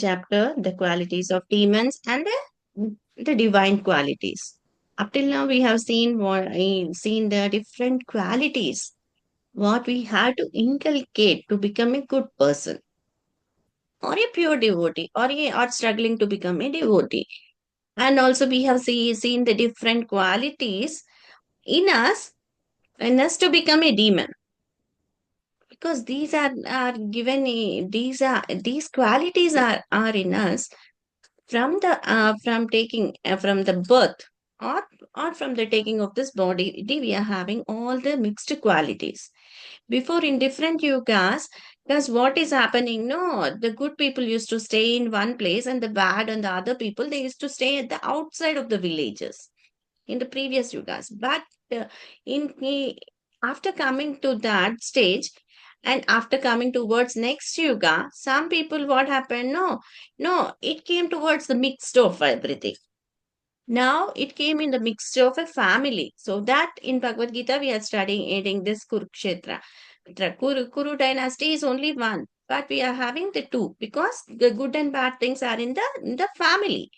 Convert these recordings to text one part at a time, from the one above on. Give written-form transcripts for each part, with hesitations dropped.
chapter, the qualities of demons and the divine qualities. Up till now, we have seen the different qualities what we have to inculcate to become a good person or a pure devotee or struggling to become a devotee. And also we have seen the different qualities in us to become a demon, because are given these qualities are in us from taking from the birth, or from the taking of this body. We are having all the mixed qualities before in different yugas. Because what is happening, no, the good people used to stay in one place and the bad and the other people, they used to stay at the outside of the villages in the previous yugas. But uh, in after coming to that stage, and after coming towards next yuga, some people, what happened, no, it came towards the mixed of everything. Now it came in the mixture of a family. So that in Bhagavad Gita we are studying this Kurukshetra. The Kuru dynasty is only one, but we are having the two because the good and bad things are in the family.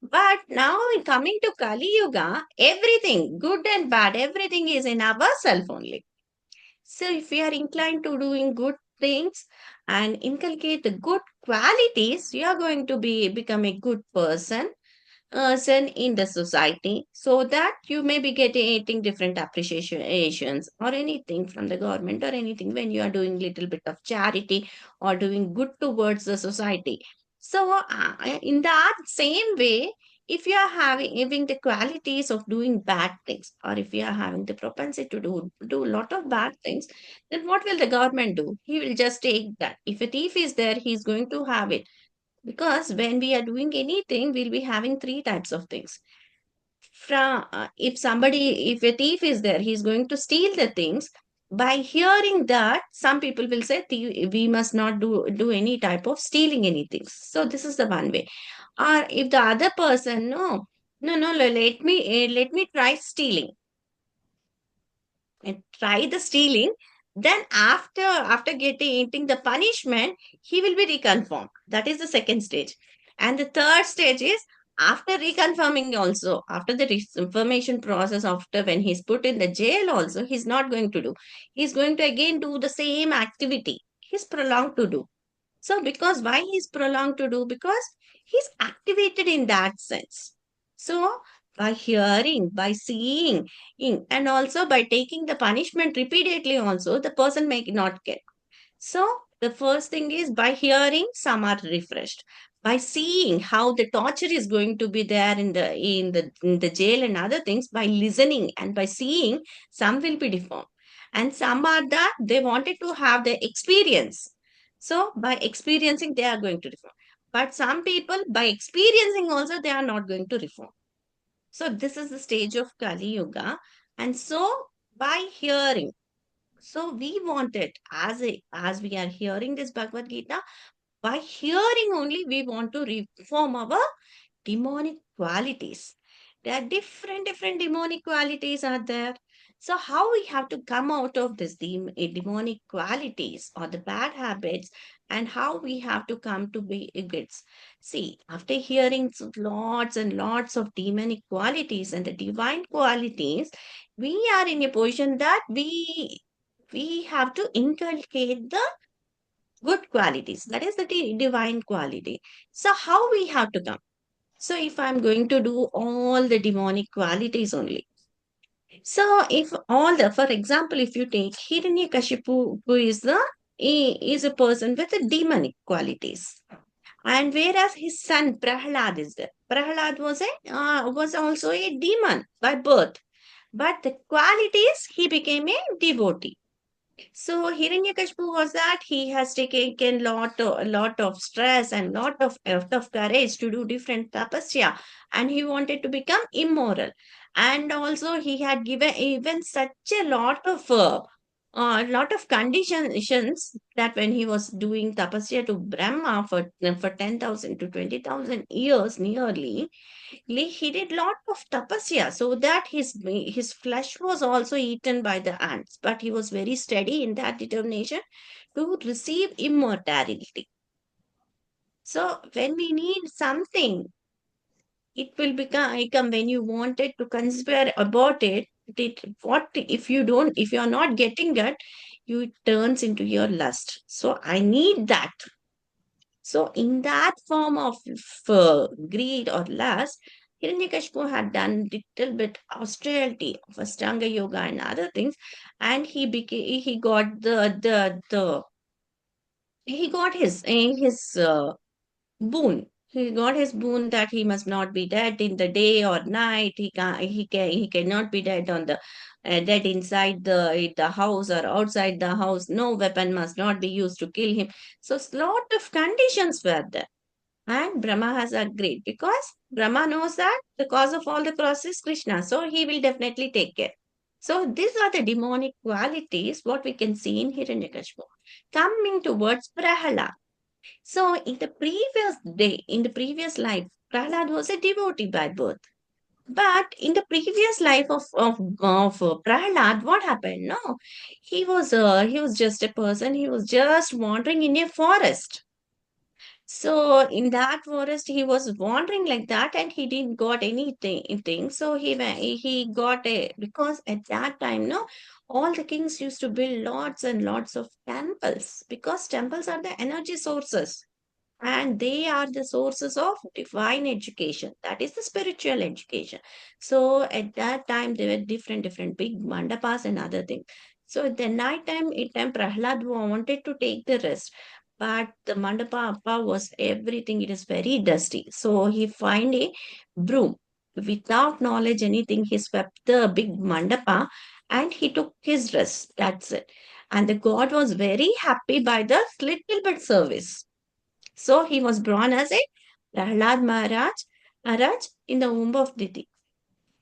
But now in coming to Kali Yuga, everything, good and bad, everything is in ourself only. So if we are inclined to doing good things and inculcate the good qualities, you are going to become a good person in the society, so that you may be getting different appreciations or anything from the government or anything when you are doing little bit of charity or doing good towards the society. So in that same way, if you are having the qualities of doing bad things, or if you are having the propensity to do a lot of bad things, then what will the government do? He will just take that. If a thief is there, he is going to have it, because when we are doing anything, we'll be having three types of things. If a thief is there, he's going to steal the things. By hearing that, some people will say, we must not do any type of stealing anything. So this is the one way. Or if the other person, no, let me try stealing and try the stealing. Then after getting the punishment, he will be reconfirmed. That is the second stage. And the third stage is after reconfirming also, after the information process, after when he's put in the jail also, he's not going to do. He's going to again do the same activity. He's prolonged to do. So because why he's prolonged to do? Because he's activated in that sense. So by hearing, by seeing, and also by taking the punishment repeatedly also, the person may not get. So the first thing is by hearing, some are refreshed. By seeing how the torture is going to be there in the jail and other things, by listening and by seeing, some will be deformed. And some are that they wanted to have the experience. So by experiencing, they are going to reform. But some people, by experiencing also, they are not going to reform. So this is the stage of Kali Yuga. And so by hearing, so we want it as we are hearing this Bhagavad Gita, by hearing only we want to reform our demonic qualities. There are different demonic qualities are there. So how we have to come out of this demonic qualities or the bad habits, and how we have to come to be good. See, after hearing lots and lots of demonic qualities and the divine qualities, we are in a position that we have to inculcate the good qualities. That is the divine quality. So how we have to come? So if I'm going to do all the demonic qualities only. So if for example, if you take Hiranyakashipu, who is a person with the demonic qualities. And whereas his son Prahlad is there. Prahlad was also a demon by birth. But the qualities, he became a devotee. So Hiranyakashipu was that he has taken a lot of stress and lot of courage to do different tapasya, and he wanted to become immoral. And also he had given even such a lot of conditions that when he was doing tapasya to Brahma for 10,000 to 20,000 years nearly, he did lot of tapasya so that his flesh was also eaten by the ants, but he was very steady in that determination to receive immortality. So when we need something, it will become when you wanted to conspire about it, what if you don't, if you are not getting that, you it turns into your lust. So I need that. So in that form of greed or lust, Hiranyakashipu had done little bit austerity of Ashtanga yoga and other things, and he got the he got his boon. He got his boon that he must not be dead in the day or night. He cannot be dead on the dead inside the house or outside the house. No weapon must not be used to kill him. So lot of conditions were there. And Brahma has agreed because Brahma knows that the cause of all the cross is Krishna. So he will definitely take care. So these are the demonic qualities what we can see in Hiranyakashipu. Coming towards Prahalad. So in the previous day, in the previous life, Prahlad was a devotee by birth. But in the previous life of Prahlad, what happened? No, he was just a person. He was just wandering in a forest. So in that forest, he was wandering like that, and he didn't got anything. So he got a, because at that time, no, all the kings used to build lots and lots of temples, because temples are the energy sources, and they are the sources of divine education, that is the spiritual education. So at that time there were different big mandapas and other things. So at the night time, it time Prahlad wanted to take the rest, but the mandapa appa was everything, it is very dusty. So he find a broom, without knowledge anything, he swept the big mandapa and he took his rest, that's it. And the god was very happy by the little bit service. So he was born as a Prahlad Maharaj in the womb of Diti.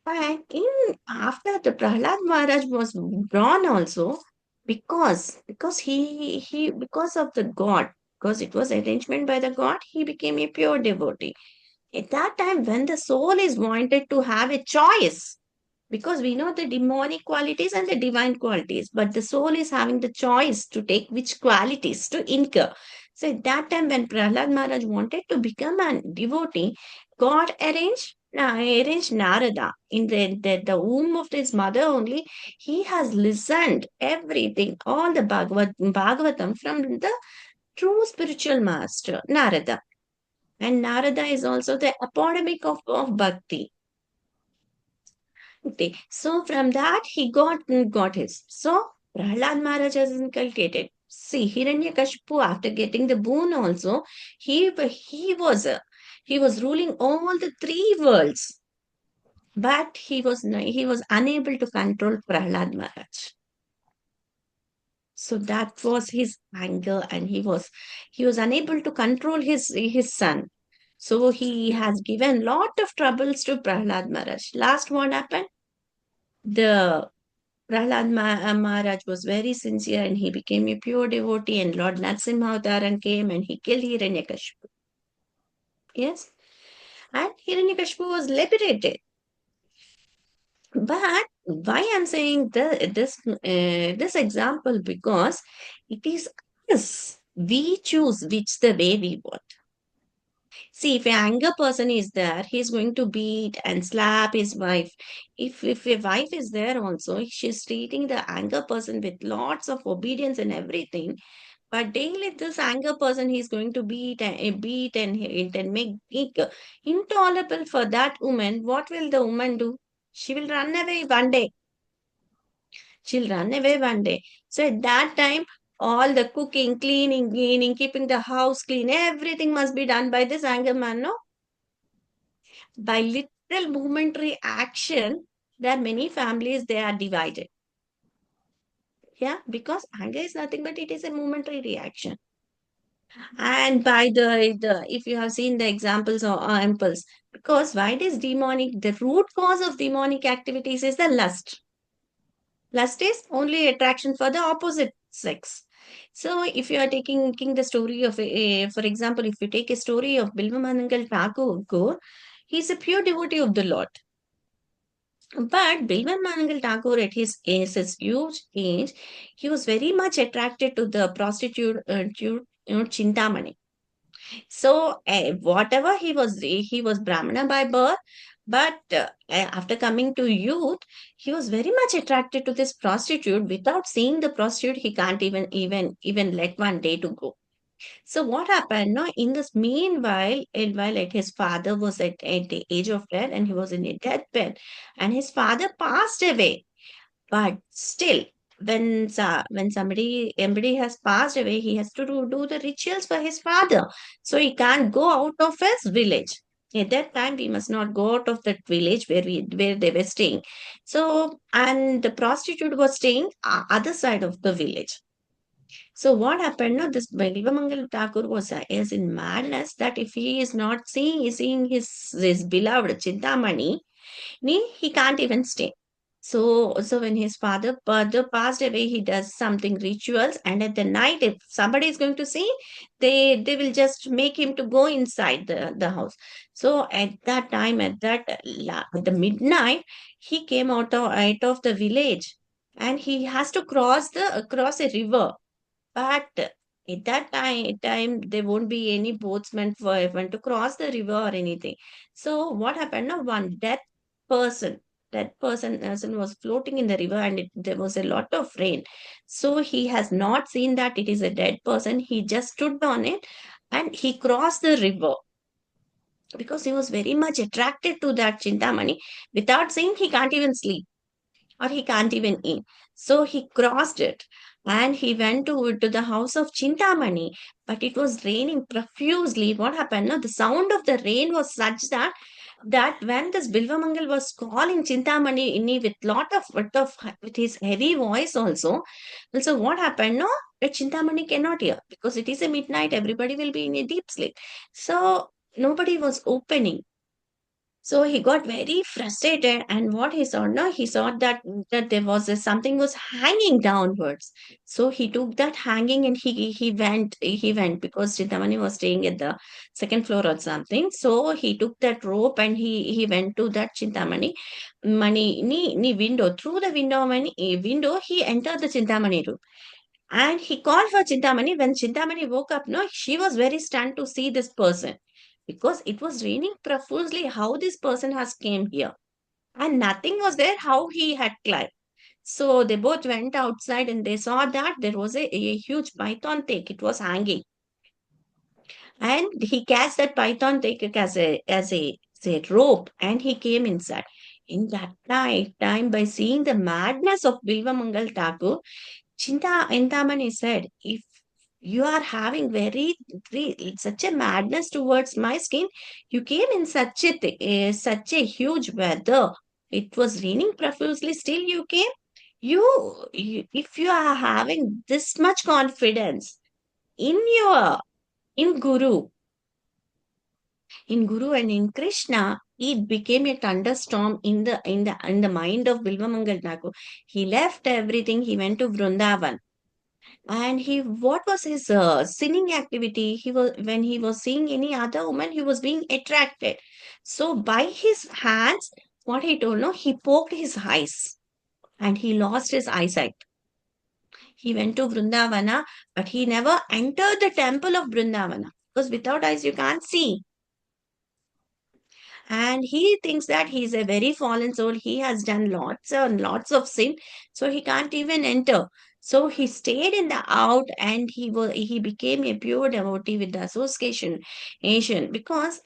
And in after the Prahlad Maharaj was born also, because he because of the God, because it was arrangement by the God, he became a pure devotee. At that time, when the soul is wanted to have a choice, because we know the demonic qualities and the divine qualities, but the soul is having the choice to take which qualities to incur. So at that time, when Prahlad Maharaj wanted to become a devotee, God arranged Narada in the womb of his mother only. He has listened everything, all the Bhagavatam from the true spiritual master, Narada. And Narada is also the epitome of bhakti. Okay, so from that he got his. So Prahlad Maharaj has inculcated. See, Hiranyakashipu, after getting the boon also, he was ruling all the three worlds, but he was unable to control Prahlad Maharaj. So that was his anger, and he was unable to control his son. So he has given lot of troubles to Prahlad Maharaj. Last what happened? The Maharaj was very sincere and he became a pure devotee, and Lord Narasimha Avtaran came and he killed Hiranyakashipu. Yes, and Hiranyakashipu was liberated. But why I'm saying this example, because it is us. We choose which the way we want. See, if an anger person is there, he's going to beat and slap his wife. If a wife is there also, she's treating the anger person with lots of obedience and everything. But daily, this anger person, he's going to beat and make intolerable for that woman. What will the woman do? She will run away one day. She'll run away one day. So at that time, all the cooking, cleaning, keeping the house clean, everything must be done by this anger man, no? By little momentary action, there are many families, they are divided. Yeah, because anger is nothing but it is a momentary reaction. And by the if you have seen the examples or impulse, because why it is demonic, the root cause of demonic activities is the lust. Lust is only attraction for the opposite sex. So if you are taking the story of for example, if you take a story of Bilvamanangal Thakur, he's a pure devotee of the Lord. But Bilvan Manangal Tagore, at his huge age, he was very much attracted to the prostitute, Chintamani. So whatever he was Brahmana by birth, but after coming to youth, he was very much attracted to this prostitute. Without seeing the prostitute, he can't even let one day to go. So what happened? No, in this meanwhile, while like his father was at the age of death and he was in a deathbed, and his father passed away. But still, when somebody has passed away, he has to do the rituals for his father. So he can't go out of his village. At that time, we must not go out of that village where they were staying. So, and the prostitute was staying other side of the village. So what happened? No, this Belivamangal Thakur is in madness that if he is not seeing his beloved Chintamani, he can't even stay. So when his father passed away, he does something rituals, and at the night, if somebody is going to see, they will just make him to go inside the house. So at that time, at the midnight, he came out of the village, and he has to cross a river. But at that time there won't be any boatsmen for everyone to cross the river or anything. So what happened now? One person, person was floating in the river, and there was a lot of rain. So he has not seen that it is a dead person. He just stood on it and he crossed the river because he was very much attracted to that Chintamani. Without seeing, he can't even sleep or he can't even eat. So he crossed it and he went to the house of Chintamani, but it was raining profusely. What happened? No, the sound of the rain was such that when this Bilvamangal was calling Chintamani with his heavy voice also what happened? No, that Chintamani cannot hear because it is a midnight, everybody will be in a deep sleep. So nobody was opening. So he got very frustrated, and what he saw, no, he saw that there was something was hanging downwards. So he took that hanging and he went because Chintamani was staying at the second floor or something. So he took that rope and he went to that Chintamani ni window. Through the window he entered the Chintamani room. And he called for Chintamani. When Chintamani woke up, no, she was very stunned to see this person because it was raining profusely. How this person has came here, and nothing was there. How he had climbed. So they both went outside and they saw that there was a huge python take. It was hanging, and he cast that python take as a rope, and he came inside. In that time, by seeing the madness of Bilvamangal Thakur, Chintamani said, if you are having such a madness towards my skin, you came in such a huge weather. It was raining profusely, still you came. If you are having this much confidence in your in Guru, and in Krishna, it became a thunderstorm in the mind of Bilvamangal Thakur. He left everything. He went to Vrindavan. And what was his sinning activity? He was when he was seeing any other woman, he was being attracted. So by his hands, what he told, no, he poked his eyes and he lost his eyesight. He went to Vrindavana, but he never entered the temple of Vrindavana because without eyes you can't see. And he thinks that he's a very fallen soul. He has done lots and lots of sin, so he can't even enter. So he stayed in the out, and he became a pure devotee with the association Asian, because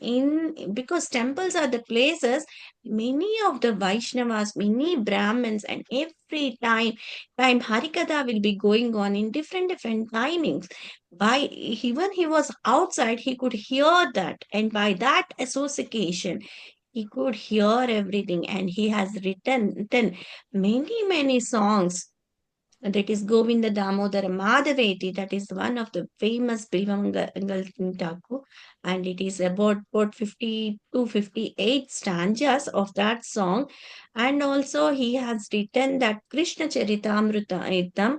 temples are the places many of the Vaishnavas, many Brahmins, and every time Harikatha will be going on in different timings. By even he was outside, he could hear that, and by that association he could hear everything, and he has written many songs. That is Govinda Damodara Madhaveti. That is one of the famous Bilvamangal Thakur, and it is about 50 to 58 stanzas of that song. And also he has written that Krishna Charitamrita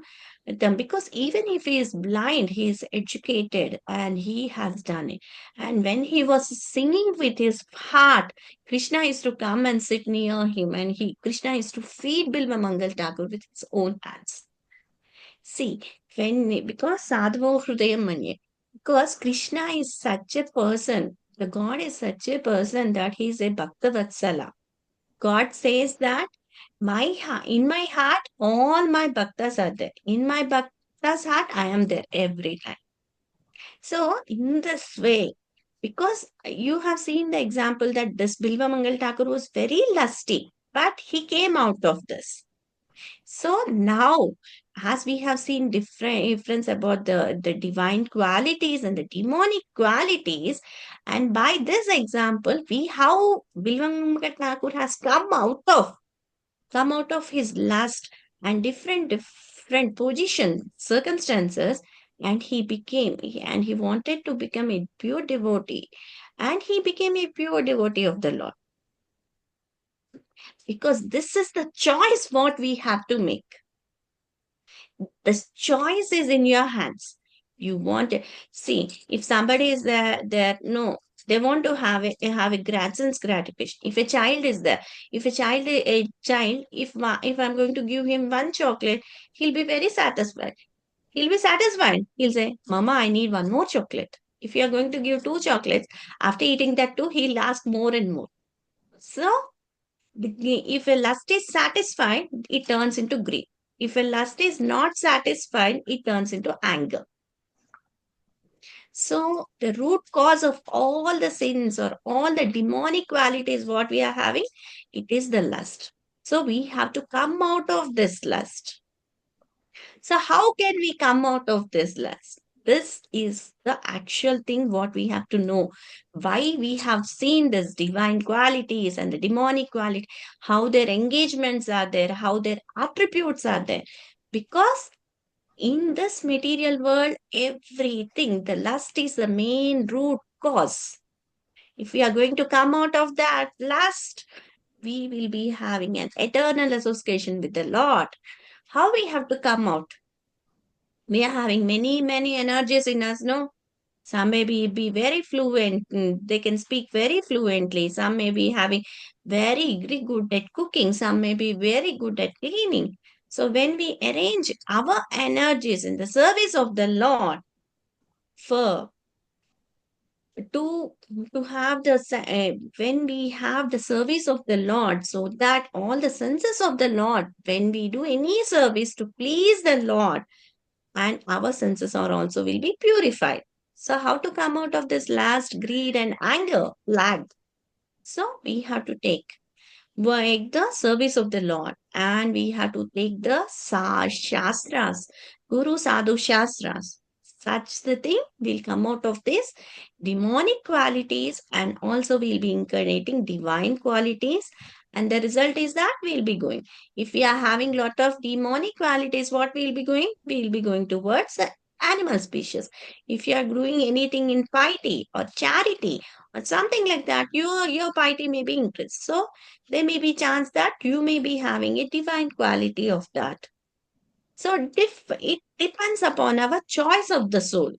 because even if he is blind, he is educated and he has done it. And when he was singing with his heart, Krishna is to come and sit near him, and Krishna is to feed Bilvamangal Thakur with his own hands. See, because Sadhavo Hrudayam Manye. Because Krishna is such a person, the God is such a person that he is a Bhakta Vatsala. God says that in my heart, all my bhaktas are there. In my bhakta's heart, I am there every time. So, in this way, because you have seen the example that this Bilva Mangal Thakur was very lusty, but he came out of this. So now, as we have seen difference about the divine qualities and the demonic qualities, and by this example, we how Bilva Thakur has come out of his lust and different position circumstances, and he wanted to become a pure devotee, and he became a pure devotee of the Lord, because this is the choice what we have to make. The choice is in your hands. You want it. See, if somebody is there, no, they want to have a grandson's gratification. If a child is there, if a child, if I'm going to give him one chocolate, he'll be very satisfied. He'll be satisfied. He'll say, "Mama, I need one more chocolate." If you are going to give two chocolates, after eating that two, he'll ask more and more. So if a lust is satisfied, it turns into greed. If a lust is not satisfied, it turns into anger. So the root cause of all the sins or all the demonic qualities what we are having, it is the lust. So we have to come out of this lust. So how can we come out of this lust? This is the actual thing what we have to know. Why we have seen this divine qualities and the demonic quality, how their engagements are there, how their attributes are there. Because in this material world, everything, the lust is the main root cause. If we are going to come out of that lust, we will be having an eternal association with the Lord. How we have to come out? We are having many energies in us, no? Some may be very fluent, they can speak very fluently. Some may be having very good at cooking. Some may be very good at cleaning. So when we arrange our energies in the service of the Lord for to have when we have the service of the Lord, so that all the senses of the Lord, when we do any service to please the Lord, and our senses are also will be purified. So how to come out of this last greed and anger lag? So we have to take the service of the Lord, and we have to take the Shastras, Guru Sadhu Shastras. Such the thing will come out of this demonic qualities, and also we'll be incarnating divine qualities. And the result is that we'll be going. If we are having lot of demonic qualities, what we'll be going? We'll be going towards the animal species. If you are doing anything in piety or charity or something like that, your piety may be increased. So there may be chance that you may be having a divine quality of that. So it depends upon our choice of the soul,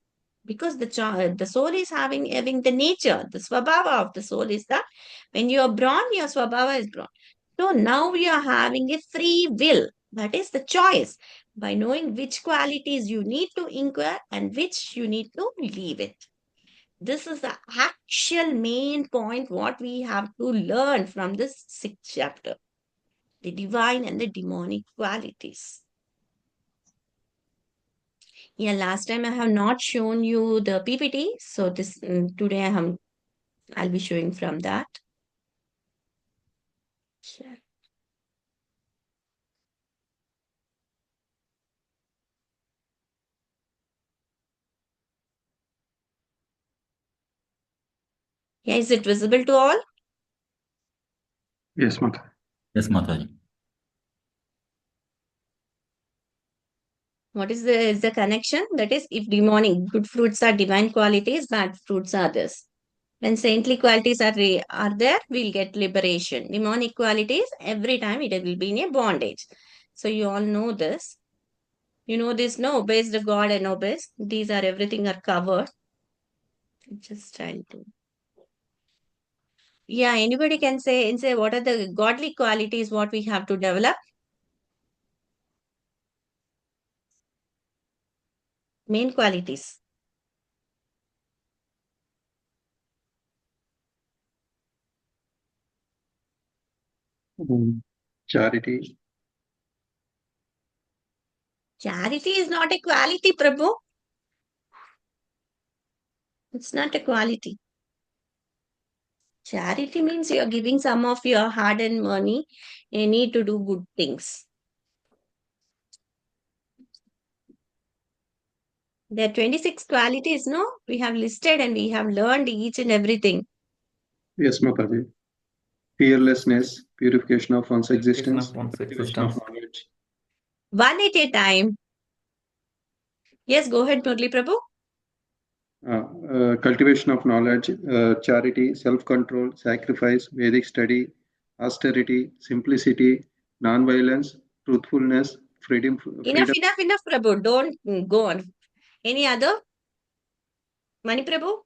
because the soul is having the nature, the swabhava of the soul is that when you are born, your swabhava is born. So now we are having a free will. That is the choice, by knowing which qualities you need to inquire and which you need to leave it. This is the actual main point what we have to learn from this sixth chapter, the divine and the demonic qualities. Yeah, last time I have not shown you the PPT, so today I'll be showing from that. Sure. Yeah, is it visible to all? Yes, Mata. Yes, Mataji. What is the connection? That is, if demonic good fruits are divine qualities, bad fruits are this. When saintly qualities are there, we'll get liberation. Demonic qualities, every time it will be in a bondage. So you all know this. You know this, no? Obeys the God and obeys. These are everything are covered. Just trying to. Yeah, anybody can say and say what are the godly qualities what we have to develop? Main qualities. Charity. Charity is not a quality, Prabhu. It's not a quality. Charity means you're giving some of your hard-earned money. You need to do good things. There are 26 qualities, no? We have listed and we have learned each and everything. Yes, Mataji. Fearlessness, purification of one's Purification existence, of one's cultivation of existence. knowledge. One at a time. Yes, go ahead, Murli Prabhu. Cultivation of knowledge, charity, self-control, sacrifice, Vedic study, austerity, simplicity, non-violence, truthfulness, freedom, Enough, freedom. enough, enough, Prabhu. Don't go on. Any other? Mani Prabhu?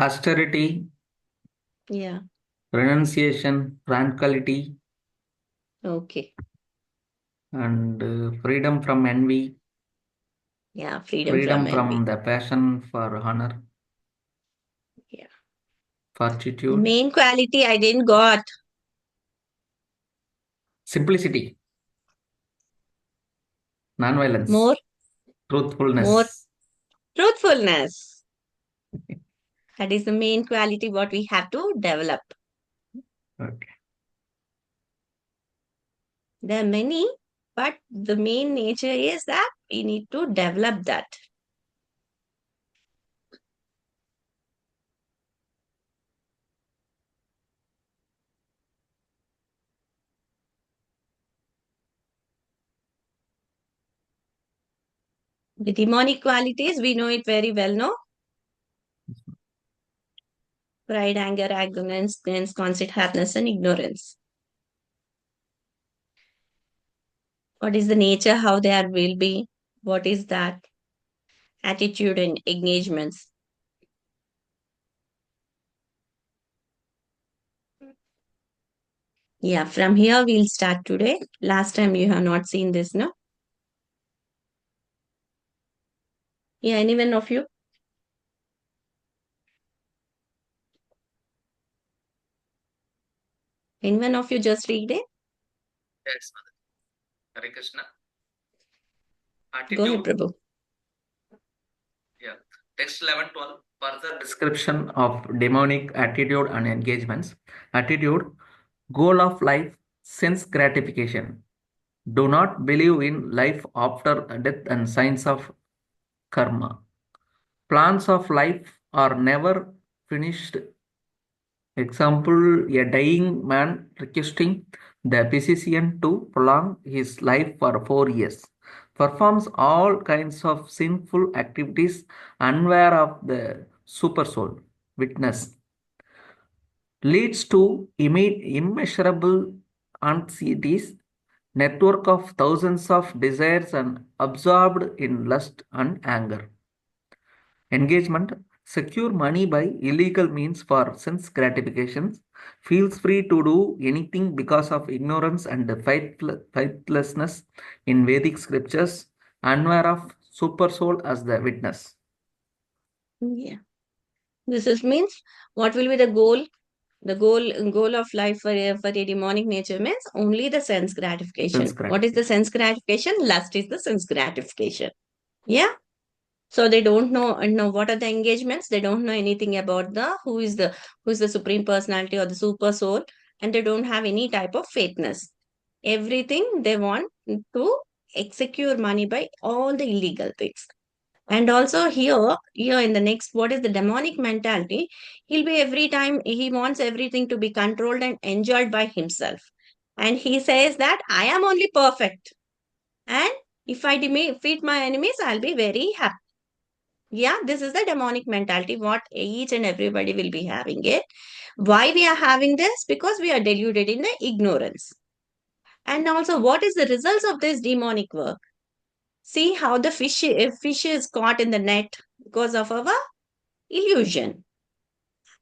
Austerity, Yeah. renunciation, tranquility, Okay. and freedom from envy, Yeah, freedom from freedom envy. from the passion for honor, Yeah. fortitude, Main quality I didn't got. simplicity, non-violence, More, more truthfulness. truthfulness. That is the main quality what we have to develop. Okay. There are many, but the main nature is that we need to develop that. The demonic qualities, we know it very well, no? Pride, anger, arrogance, conceit, happiness, and ignorance. What is the nature, how they are will be? What is that? Attitude and engagements. Yeah, from here we'll start today. Last time you have not seen this, no? Yeah, anyone of you? Anyone of you just read it? Yes, Mother. Hare Krishna. Go ahead, Attitude. Prabhu. Yeah. Text 11, 12. Further description of demonic attitude and engagements. Attitude, goal of life, sense gratification. Do not believe in life after death and signs of karma. Plans of life are never finished. Example, a dying man requesting the physician to prolong his life for 4 years. Performs all kinds of sinful activities unaware of the super soul. Witness. Leads to immeasurable anxieties, network of thousands of desires and absorbed in lust and anger. Engagement, secure money by illegal means for sense gratifications, feels free to do anything because of ignorance and faithlessness in Vedic scriptures, unaware of super soul as the witness. Yeah. This is means what will be the goal? The goal of life for a demonic nature means only the sense gratification. Sense What is the gratification. sense gratification? Lust is the sense gratification. Yeah. So they don't know what are the engagements. They don't know anything about the who is the supreme personality or the super soul, and they don't have any type of faithness. Everything they want to execute money by all the illegal things. And also here in the next, what is the demonic mentality? He'll be every time he wants everything to be controlled and enjoyed by himself. And he says that I am only perfect. And if I defeat my enemies, I'll be very happy. Yeah, this is the demonic mentality, what each and everybody will be having it. Why we are having this? Because we are deluded in the ignorance. And also, what is the results of this demonic work? See how the fish is caught in the net because of our illusion.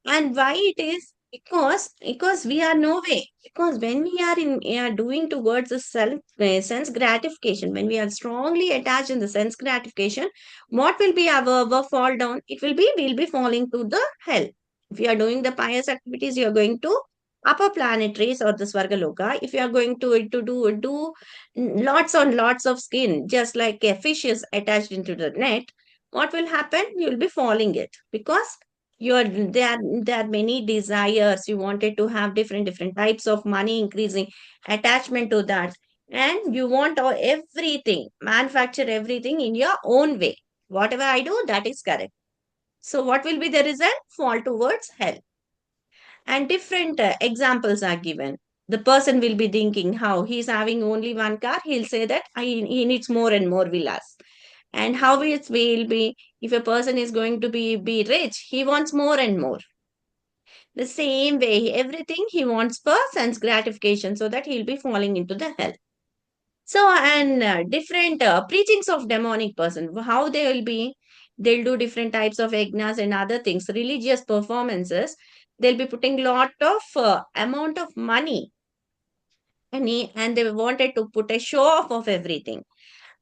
And why it is? Because we are no way. Because when we are doing towards the sense gratification, when we are strongly attached in the sense gratification, what will be our fall down? It will be we'll be falling to the hell. If you are doing the pious activities, you are going to upper planetaries or the Svargaloka, if you are going to do lots on lots of skin, just like a fish is attached into the net, what will happen? You will be falling it because there are many desires. You wanted to have different types of money, increasing attachment to that, and you want everything, manufacture everything in your own way. Whatever I do, that is correct. So what will be the result? Fall towards hell. And different examples are given. The person will be thinking how he's having only one car, he'll say that he needs more and more villas. And how it will be if a person is going to be rich, he wants more and more. The same way, everything he wants for sense gratification, so that he'll be falling into the hell. So, and different preachings of demonic person, how they will be, they'll do different types of yajnas and other things, religious performances. They'll be putting lot of amount of money, and they wanted to put a show off of everything.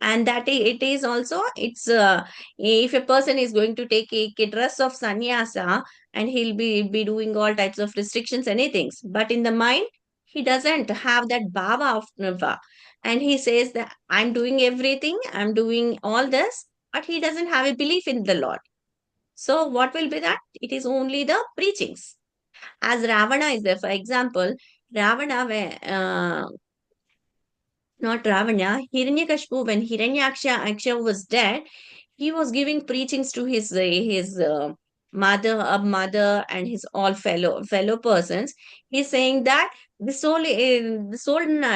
And that it is also, it's if a person is going to take a dress of sannyasa, and he'll be doing all types of restrictions, anything, but in the mind he doesn't have that bhava of nirva, and he says that I'm doing everything, I'm doing all this, but he doesn't have a belief in the Lord. So what will be that? It is only the preachings. As Ravana is there, for example, Ravana, not Ravana, Hiranyakashipu, when Hiranyaksha was dead, he was giving preachings to his mother, and his all fellow persons. He's saying that the soul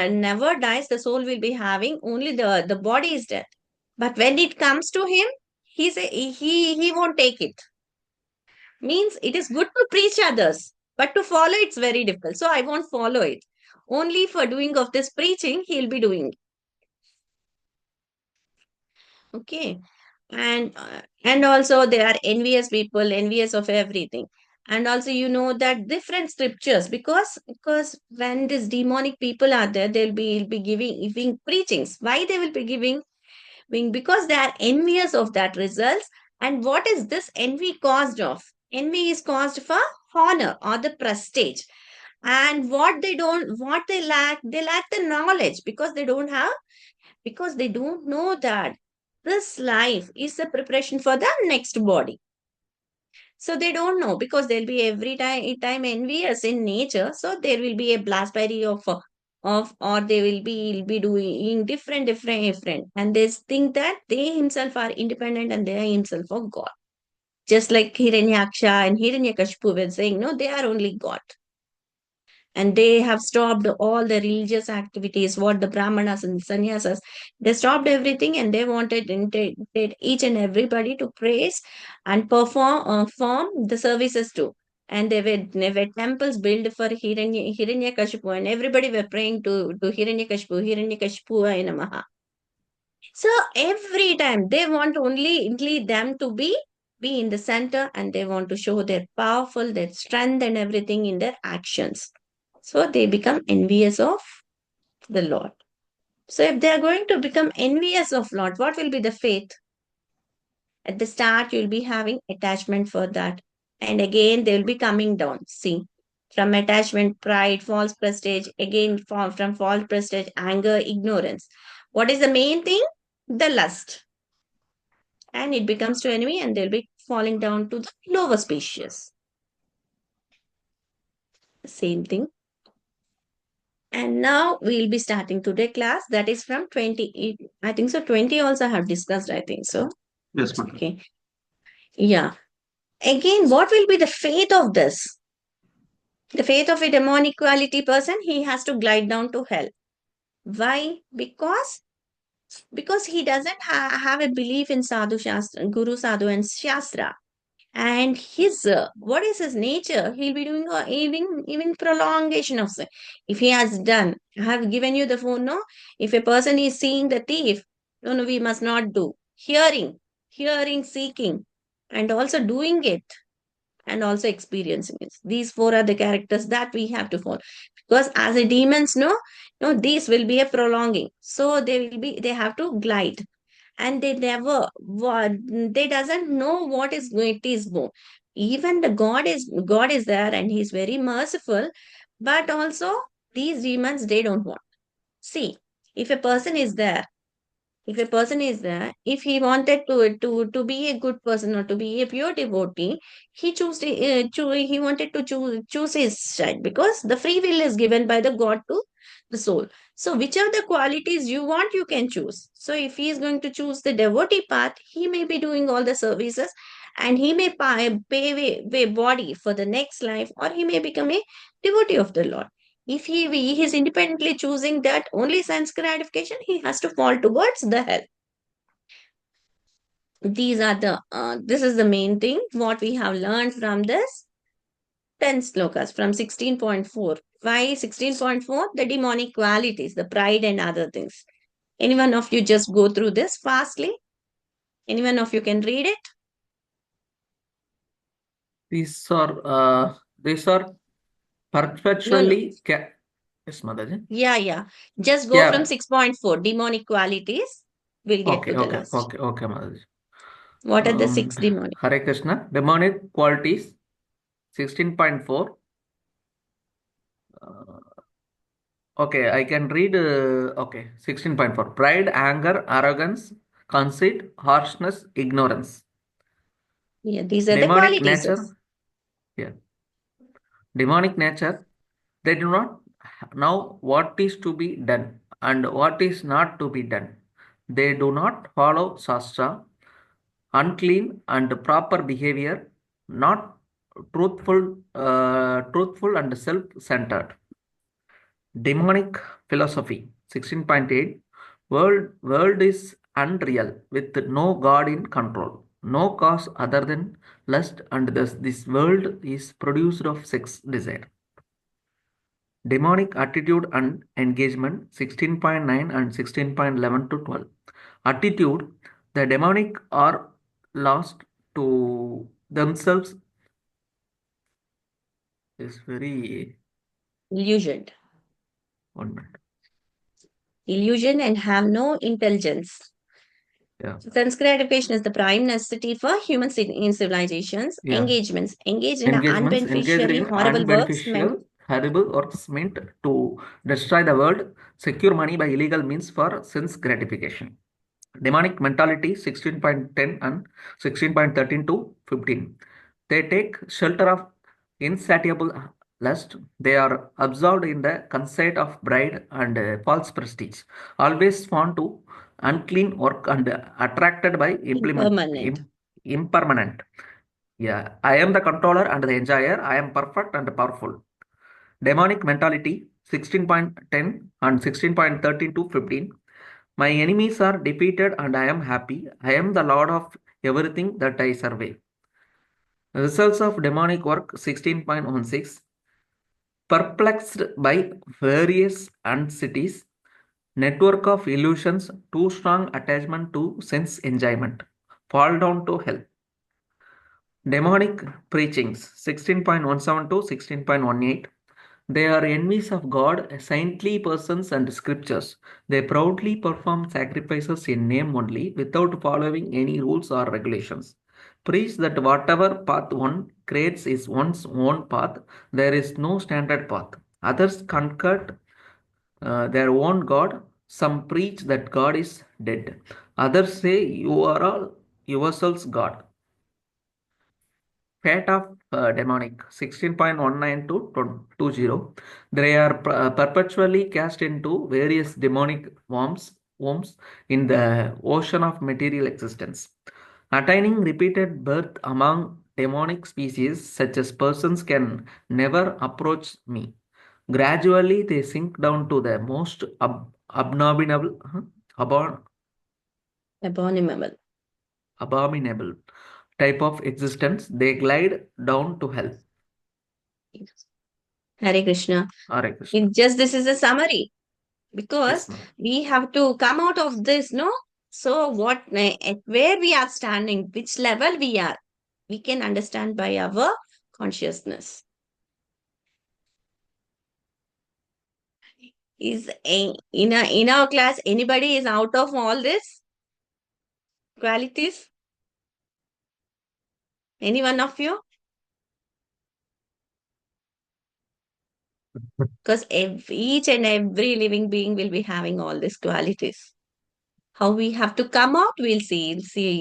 never dies. The soul will be having, only the body is dead. But when it comes to him, he won't take it. Means it is good to preach others, but to follow it's very difficult. So I won't follow it. Only for doing of this preaching, he'll be doing. Okay. And also there are envious people, envious of everything. And also that different scriptures, because when these demonic people are there, they'll be giving preachings. Why they will be giving? Because they are envious of that results. And what is this envy caused of? Envy is caused for honor or the prestige. And what they lack the knowledge, because they don't know that this life is the preparation for the next body. So they don't know, because they'll be every time envious in nature. So there will be a blasphemy or they will be doing different, and they think that they himself are independent and they are himself of God. Just like Hiranyaksha and Hiranyakashipu were saying, no, they are only God. And they have stopped all the religious activities, what the brahmanas and sannyasas, they stopped everything, and they wanted each and everybody to praise and perform the services too. And there were temples built for Hiranyakashipu, and everybody were praying to Hiranyakashipu in Maha. So every time they want only them to be in the center, and they want to show their powerful, their strength and everything in their actions. So they become envious of the Lord. So if they are going to become envious of Lord, what will be the faith? At the start, you'll be having attachment for that. And again, they will be coming down. See, from attachment, pride, false prestige, again from false prestige, anger, ignorance. What is the main thing? The lust. And it becomes to envy, and they'll be falling down to the lower species. Same thing. And now we'll be starting today class, that is from 20. I think so. 20 also have discussed, I think so. Yes, Mata. Okay. Yeah. Again, what will be the faith of this? The faith of a demonic quality person, he has to glide down to hell. Why? Because he doesn't have a belief in sadhu shastra, guru sadhu and shastra. And his what is his nature? He'll be doing even prolongation of sin. If he has done, I have given you the phone, no? If a person is seeing the thief, no, we must not do. Hearing, seeking, and also doing it, and also experiencing it. These four are the characters that we have to follow. Because as a demons, no, these will be a prolonging. So they have to glide, and they doesn't know what is going, it is more. Even the God is there, and he's very merciful, But also, these demons, they don't want. See, if a person is there, if he wanted to be a good person or to be a pure devotee, he wanted to choose his child, because the free will is given by the God to the soul. So whichever the qualities you want, you can choose. So if he is going to choose the devotee path, he may be doing all the services, and he may pay body for the next life, or he may become a devotee of the Lord. If he is independently choosing that only sense gratification, he has to fall towards the hell. These are the this is the main thing what we have learned from this 10 slokas from 16.4. Why 16.4? The demonic qualities, the pride and other things. Anyone of you just go through this fastly? Anyone of you can read it? These are No, perpetually yes, Mataji. yeah. Just go from Yeah. 6.4, demonic qualities. We'll get to the last. Okay, Mataji. What are the six demonic? Hare Krishna. Demonic qualities 16.4. Okay, I can read. Okay, 16.4. Pride, anger, arrogance, conceit, harshness, ignorance. Yeah, these are the Demonic qualities. nature. Yeah. Demonic nature. They do not know what is to be done and what is not to be done. They do not follow Shastra, unclean and proper behavior, not truthful and self-centered. Demonic philosophy 16.8. World is unreal with no God in control, no cause other than lust, and thus this world is produced of sex desire. Demonic attitude and engagement 16.9 and 16.11 to 12. Attitude. The demonic are lost to themselves is very Illusion. 1 minute. Illusion and have no intelligence. Yeah. Sense gratification is the prime necessity for humans in civilizations. Yeah. Engagements engaged in Engagements engaged unbeneficially in horrible works meant unbeneficial, horrible works meant to destroy the world, secure money by illegal means for sense gratification. Demonic mentality 16.10 and 16.13 to 15. They take shelter of insatiable lust. They are absorbed in the conceit of pride and false prestige. Always want to unclean work and attracted by impermanent. impermanent. Yeah, I am the controller and the enjoyer. I am perfect and powerful. Demonic mentality 16.10 and 16.13 to 15. My enemies are defeated and I am happy. I am the Lord of everything that I survey. Results of demonic work 16.16. Perplexed by various entities, network of illusions, too strong attachment to sense enjoyment, fall down to hell. Demonic preachings 16.17 to 16.18. They are enemies of God, saintly persons, and scriptures. They proudly perform sacrifices in name only without following any rules or regulations. Preach that whatever path one creates is one's own path. There is no standard path. Others conquered their own God. Some preach that God is dead. Others say you are all yourselves God. Fate of demonic 16.19 to 20. They are perpetually cast into various demonic worms in the ocean of material existence. Attaining repeated birth among demonic species, such as persons can never approach me. Gradually, they sink down to the most abominable, abon- Abominable. abominable type of existence. They glide down to hell. Hare Krishna. Hare Krishna. This is a summary, because Yes, ma'am. we have to come out of this, no? So at where we are standing, which level we are, we can understand by our consciousness. In our class, anybody is out of all this qualities? Any one of you? Because each and every living being will be having all these qualities. How we have to come out, we'll see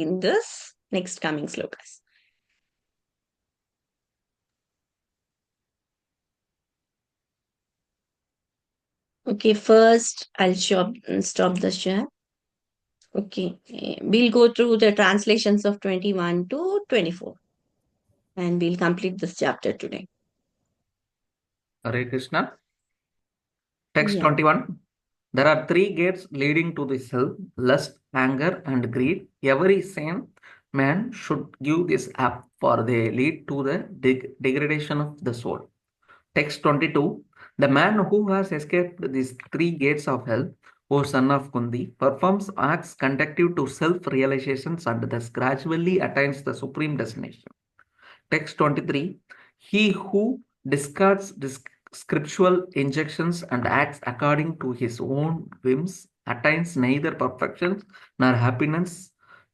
in this next coming slokas. Okay, first I'll stop the share. Okay, we'll go through the translations of 21 to 24 and we'll complete this chapter today. Hare Krishna. Text Yeah. 21. There are three gates leading to the self: lust, anger, and greed. Every sane man should give this up, for they lead to the degradation of the soul. Text 22. The man who has escaped these three gates of hell, O son of Kundi, performs acts conducive to self realizations and thus gradually attains the supreme destination. Text 23. He who discards scriptural injunctions and acts according to his own whims attains neither perfection nor happiness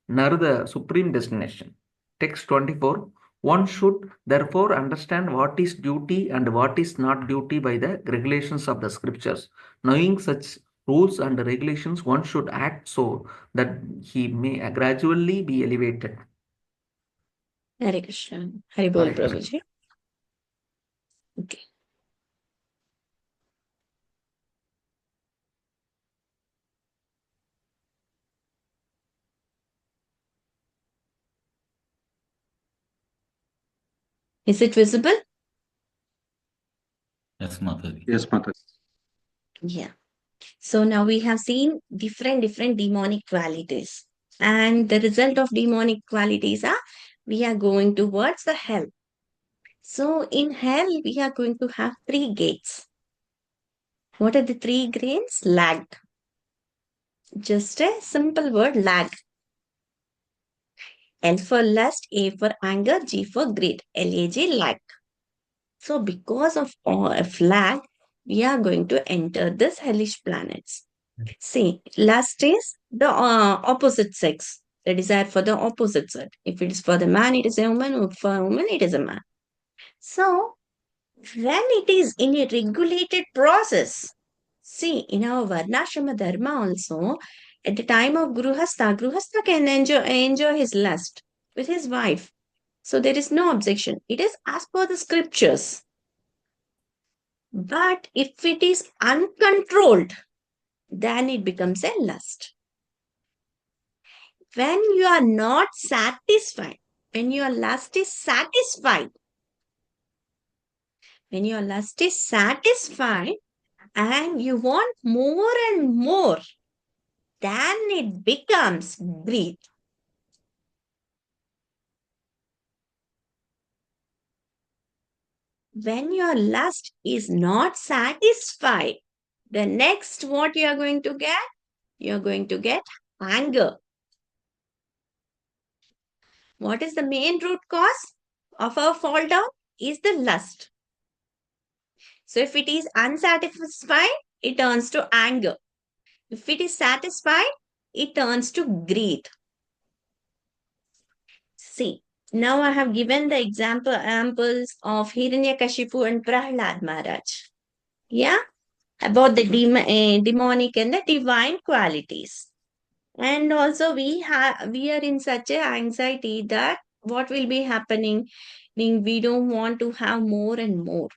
nor the supreme destination. Text 24. One should therefore understand what is duty and what is not duty by the regulations of the scriptures. Knowing such rules and regulations, one should act so that he may gradually be elevated. Hare Krishna. Hare Bol Hare Krishna. Prabhuji. Okay. Is it visible? Yes, Mataji. Yes, Mataji. Yeah. So now we have seen different demonic qualities. And the result of demonic qualities are we are going towards the hell. So in hell, we are going to have three gates. What are the three gates? Lag. Just a simple word, lag. L for lust, A for anger, G for greed. L-A-G, lag. So because of lag, we are going to enter this hellish planets. See, lust is the opposite sex, the desire for the opposite sex. If it is for the man, it is a woman. If for a woman, it is a man. So, when it is in a regulated process, see, in our Varnashrama Dharma also, at the time of Gruhastha can enjoy his lust with his wife. So, there is no objection. It is as per the scriptures. But if it is uncontrolled, then it becomes a lust. When you are not satisfied, when your lust is satisfied, when your lust is satisfied and you want more and more, then it becomes greed. When your lust is not satisfied, the next what you are going to get? You are going to get anger. What is the main root cause of our fall down? Is the lust. So if it is unsatisfied, it turns to anger. If it is satisfied, it turns to greed. See, now I have given the examples of Hiranyakashipu and Prahlad Maharaj. Yeah, about the demonic and the divine qualities. And also we are in such a anxiety that what will be happening? We don't want to have more and more.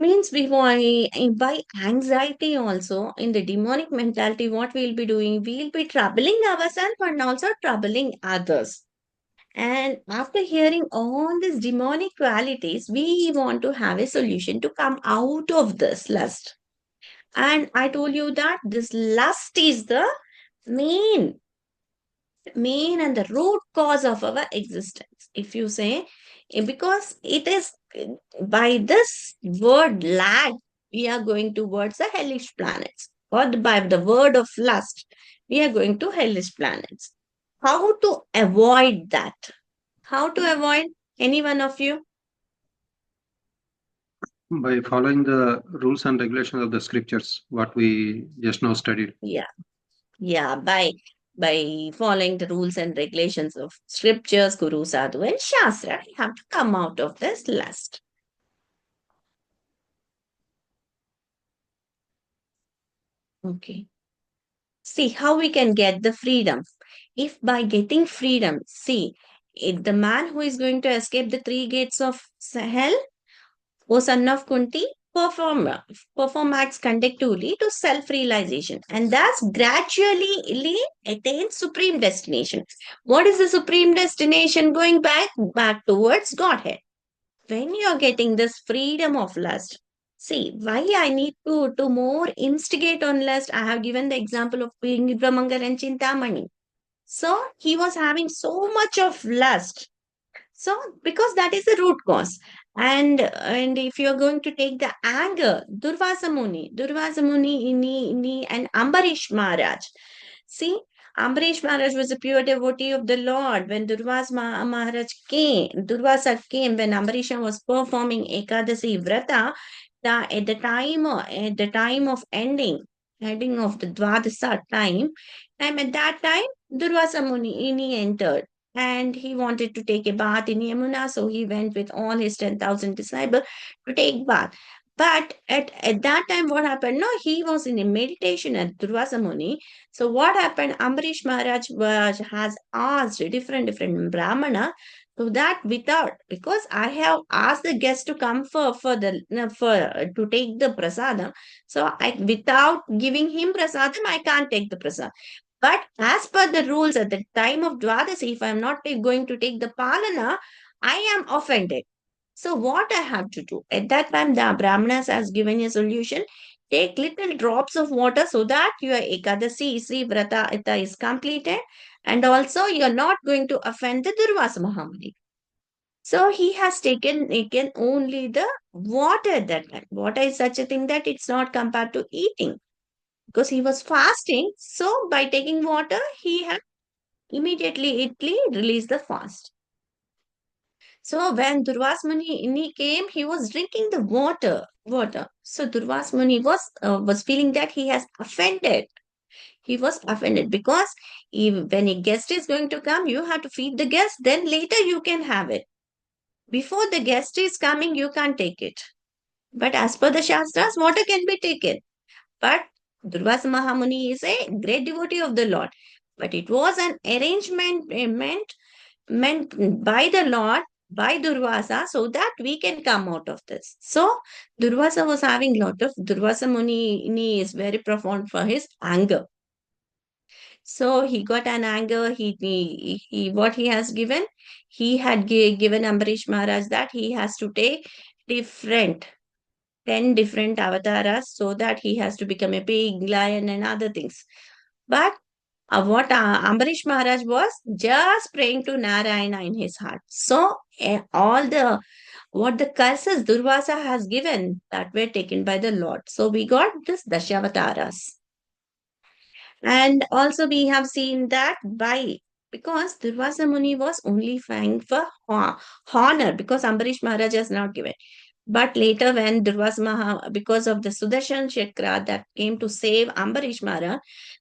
Means we want by anxiety also in the demonic mentality, what we'll be doing? We'll be troubling ourselves and also troubling others. And after hearing all these demonic qualities, we want to have a solution to come out of this lust. And I told you that this lust is the main and the root cause of our existence. If you say, because it is by this word lag, we are going towards the hellish planets. Or by the word of lust, we are going to hellish planets. How to avoid that? How to avoid? Any one of you? By following the rules and regulations of the scriptures, what we just now studied. Yeah, by following the rules and regulations of scriptures, Guru, Sadhu, and Shastra, we have to come out of this lust. Okay. See how we can get the freedom. If by getting freedom, see, if the man who is going to escape the three gates of hell, O son of Kunti, perform, perform acts conductively to self-realization and thus gradually attain supreme destination. What is the supreme destination? Going back towards Godhead. When you're getting this freedom of lust, see why I need to more instigate on lust. I have given the example of Vibhamangar and Chintamani. So he was having so much of lust. So because that is the root cause. And if you're going to take the anger, Durvasa Muni and Ambarish Maharaj. See, Ambarish Maharaj was a pure devotee of the Lord. When Durvasa came when Ambarisha was performing Ekadasi Vrata, at the time of ending of the Dwadasa time at that time, Durvasa Muni entered and he wanted to take a bath in Yamuna, so he went with all his 10,000 disciples to take bath. But at that time, what happened? No, he was in a meditation at Durvasa Muni. So what happened? Ambarish Maharaj has asked different Brahmana so that without, because I have asked the guest to come for to take the prasadam, so without giving him prasadam, I can't take the prasadam. But as per the rules at the time of Dwadasi, if I am not going to take the Palana, I am offended. So what I have to do? At that time, the Brahmanas has given a solution. Take little drops of water so that your Ekadasi Sri Vrata Ita is completed. And also you are not going to offend the Durvasa Mahamuni. So he has taken only the water at that time. Water is such a thing that it's not compared to eating because he was fasting. So by taking water, he had immediately released the fast. So when Durvas Muni came, he was drinking the water. So Durvas Muni was feeling that he has offended. He was offended because when a guest is going to come, you have to feed the guest. Then later you can have it. Before the guest is coming, you can't take it. But as per the Shastras, water can be taken. But Durvasa Mahamuni is a great devotee of the Lord. But it was an arrangement meant by the Lord, by Durvasa, so that we can come out of this. So Durvasa was having lot of Durvasa Muni is very profound for his anger. So he got an anger. He what he has given, he had given Ambarish Maharaj that he has to take different 10 different avatars so that he has to become a pig, lion, and other things. But what Ambarish Maharaj was just praying to Narayana in his heart. So all the what the curses Durvasa has given that were taken by the Lord. So we got this Dashavataras. And also we have seen that because Durvasa Muni was only vying for honor because Ambarish Maharaj has not given. But later, when Durvasa because of the Sudarshan Chakra that came to save Ambarish Maharaj,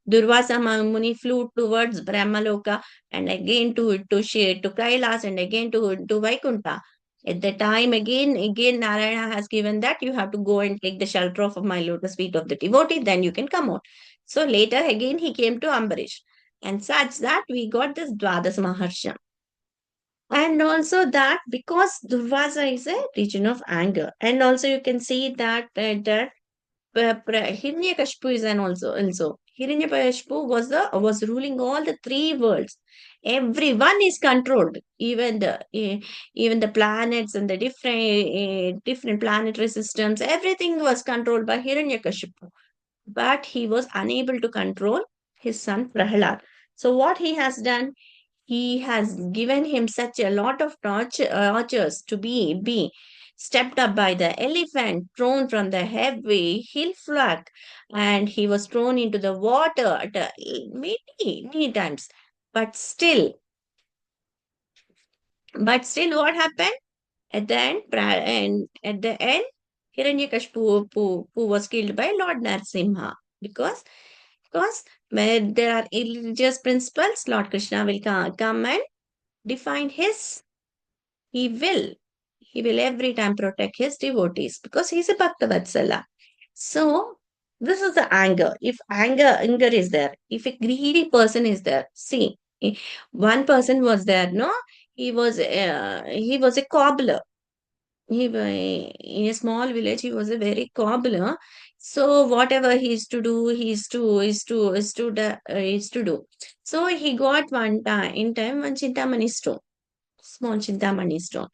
Durvasa Muni flew towards Brahmaloka and again to Kailas and again to Vaikuntha. At the time, again, Narayana has given that you have to go and take the shelter of my lotus feet of the devotee, then you can come out. So later, again, he came to Ambarish. And such that we got this Dvadas Maharsha. And also that because Durvasa is a region of anger. And also you can see that Hiranyakashipu is an also. Hiranyakashipu was ruling all the three worlds. Everyone is controlled, even the planets and the different planetary systems. Everything was controlled by Hiranyakashipu, but he was unable to control his son Prahalad. So what he has done, he has given him such a lot of tortures to be stepped up by the elephant, thrown from the heavy hill flat, and he was thrown into the water at many times. But still, what happened? At the end, Hiranyakashipu who was killed by Lord Narsimha because where there are religious principles, Lord Krishna will come and define his. He will. He will every time protect his devotees because he's a Bhakta Vatsala. So This is the anger. If anger is there, if a greedy person is there, see, one person was there, no, he was a cobbler. In a small village, he was a very cobbler. So whatever he is to do, is to do. So he got one Chintamani stone, small Chintamani stone,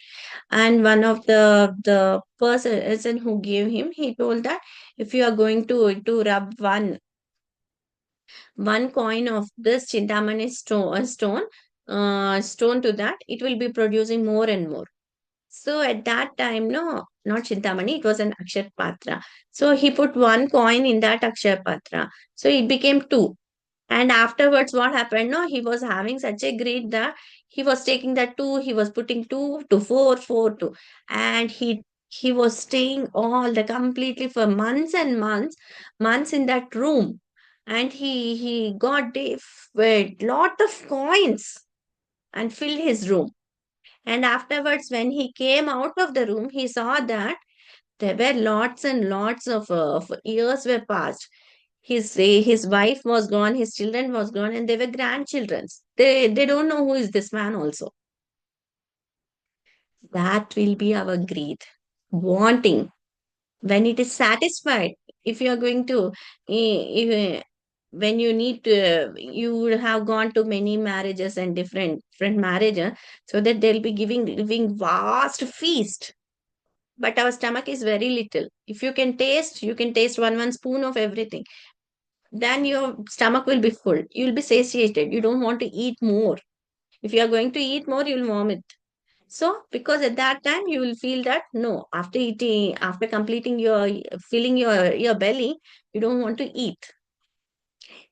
and one of the person who gave him, he told that if you are going to rub one coin of this Chintamani stone to that, it will be producing more and more. So at that time, no, not Chintamani, it was an Akshar Patra. So he put one coin in that Akshar Patra. So it became two. And afterwards, what happened? No, he was having such a greed that he was taking that two, he was putting two to four, four to, and he was staying all the completely for months and months in that room, and he got with lot of coins and filled his room. And afterwards, when he came out of the room, he saw that there were lots and lots of years were passed. His wife was gone, his children was gone, and they were grandchildren. They don't know who is this man also. That will be our greed, wanting. When it is satisfied, if you are going to, if, when you need to, you would have gone to many marriages and different marriages, so that they'll be giving vast feast. But our stomach is very little. If you can taste one spoon of everything, then your stomach will be full. You'll be satiated. You don't want to eat more. If you are going to eat more, you'll vomit. So, because at that time you will feel that no, after eating, after completing filling your belly, you don't want to eat.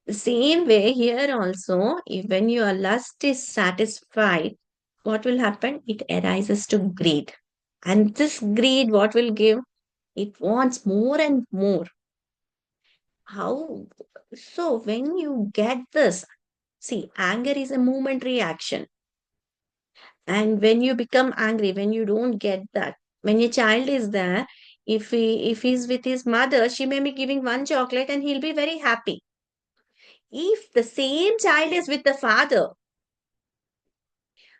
The same way here also, if when your lust is satisfied, what will happen? It arises to greed. And this greed, what will give? It wants more and more. How? So when you get this, see, anger is a momentary action. And when you become angry, when you don't get that, when your child is there, if he's with his mother, she may be giving one chocolate and he'll be very happy. If the same child is with the father,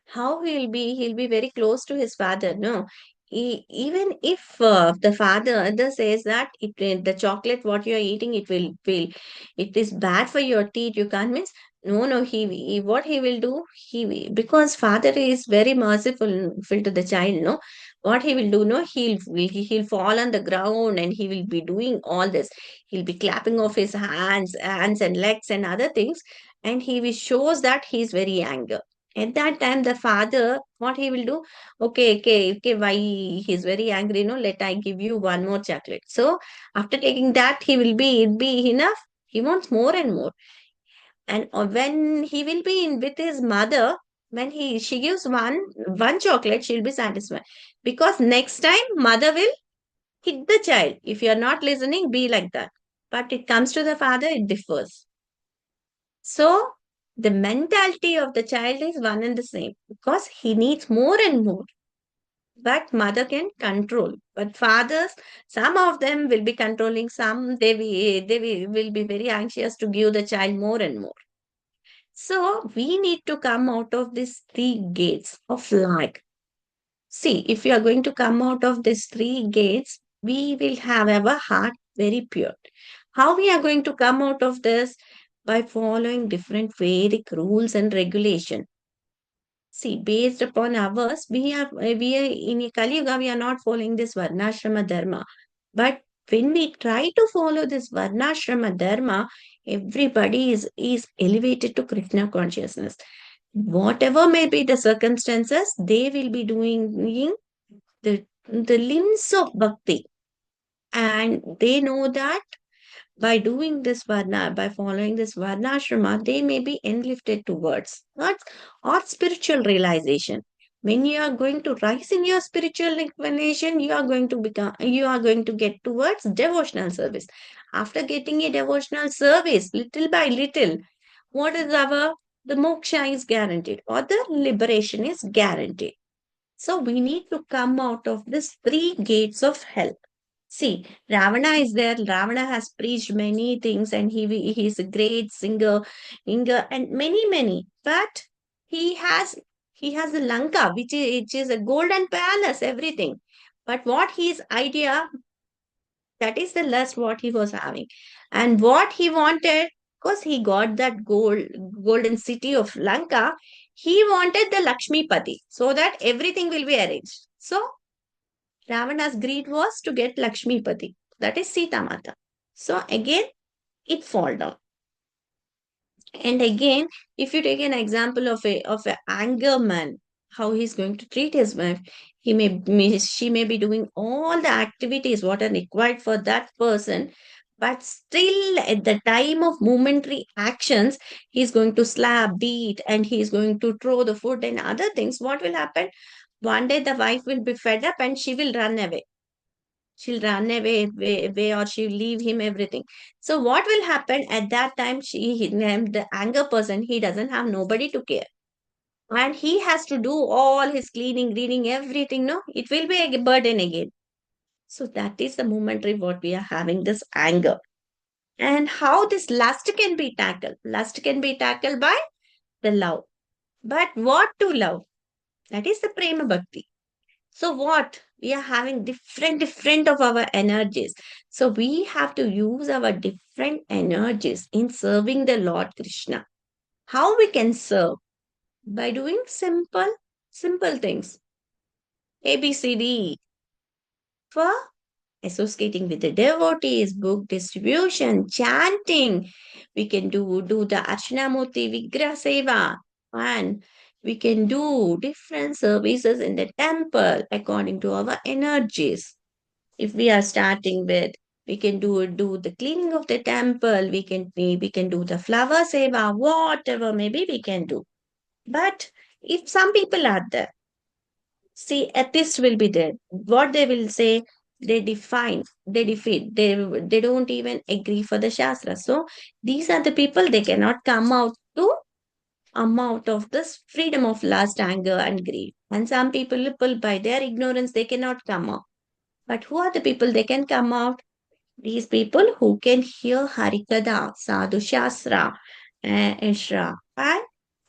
how he'll be very close to his father, no, even if the father says that the chocolate what you are eating, it is bad for your teeth, you can't miss. No, what he will do, because father is very merciful to the child, no, what he will do, no, he'll fall on the ground and he will be doing all this. He'll be clapping off his hands and legs and other things, and he will shows that he's very angry. At that time, the father, what he will do? Okay, why he's very angry? No, let I give you one more chocolate. So after taking that, it be enough. He wants more and more. And when he will be in with his mother, when she gives one chocolate, she'll be satisfied. Because next time, mother will hit the child. If you are not listening, be like that. But it comes to the father, it differs. So the mentality of the child is one and the same because he needs more and more. But mother can control. But fathers, some of them will be controlling, some will be very anxious to give the child more and more. So we need to come out of these three gates of life. See, if you are going to come out of these three gates, we will have our heart very pure. How we are going to come out of this? By following different Vedic rules and regulation. See, based upon ours, we are in Kali Yuga, we are not following this Varnashrama Dharma. But when we try to follow this Varnashrama Dharma, everybody is elevated to Krishna consciousness. Whatever may be the circumstances, they will be doing the limbs of bhakti. And they know that by doing this by following this Varnashrama, they may be enlifted towards or spiritual realization. When you are going to rise in your spiritual inclination, you are going to get towards devotional service. After getting a devotional service, little by little, what is the moksha is guaranteed or the liberation is guaranteed. So we need to come out of these three gates of hell. See, Ravana is there. Ravana has preached many things, and he is a great singer, and many. But he has he has the Lanka, which is a golden palace, everything. But what his idea, that is the lust what he was having, and what he wanted, because he got that golden city of Lanka. He wanted the Lakshmi Pati, so that everything will be arranged. So Ravana's greed was to get Lakshmi Pati, that is Sita Mata. So again, it fall down. And again, if you take an example of a anger man, how he's going to treat his wife, she may be doing all the activities what are required for that person, but still at the time of momentary actions, he's going to slap, beat, and he's going to throw the food and other things. What will happen? One day the wife will be fed up and she will run away. She'll run away, or she'll leave him everything. So what will happen at that time? The anger person, he doesn't have nobody to care, and he has to do all his cleaning, reading, everything. No, it will be a burden again. So that is the momentary what we are having, this anger. And how this lust can be tackled? Lust can be tackled by the love. But what to love? That is the prema bhakti. So what? We are having different of our energies. So we have to use our different energies in serving the Lord Krishna. How we can serve? By doing simple things. A, B, C, D. For associating with the devotees, book distribution, chanting. We can do the Archanamurti Vigraha Seva, and we can do different services in the temple according to our energies. If we are starting with, we can do the cleaning of the temple, we can do the flower seva, whatever maybe we can do. But if some people are there, see, atheists will be there. What they will say, they defeat, they don't even agree for the Shastra. So these are the people, they cannot come out of this freedom of lust, anger, and greed. And some people, by their ignorance, they cannot come out. But who are the people they can come out? These people who can hear Harikada, Sadhu Shastra, and Shra. And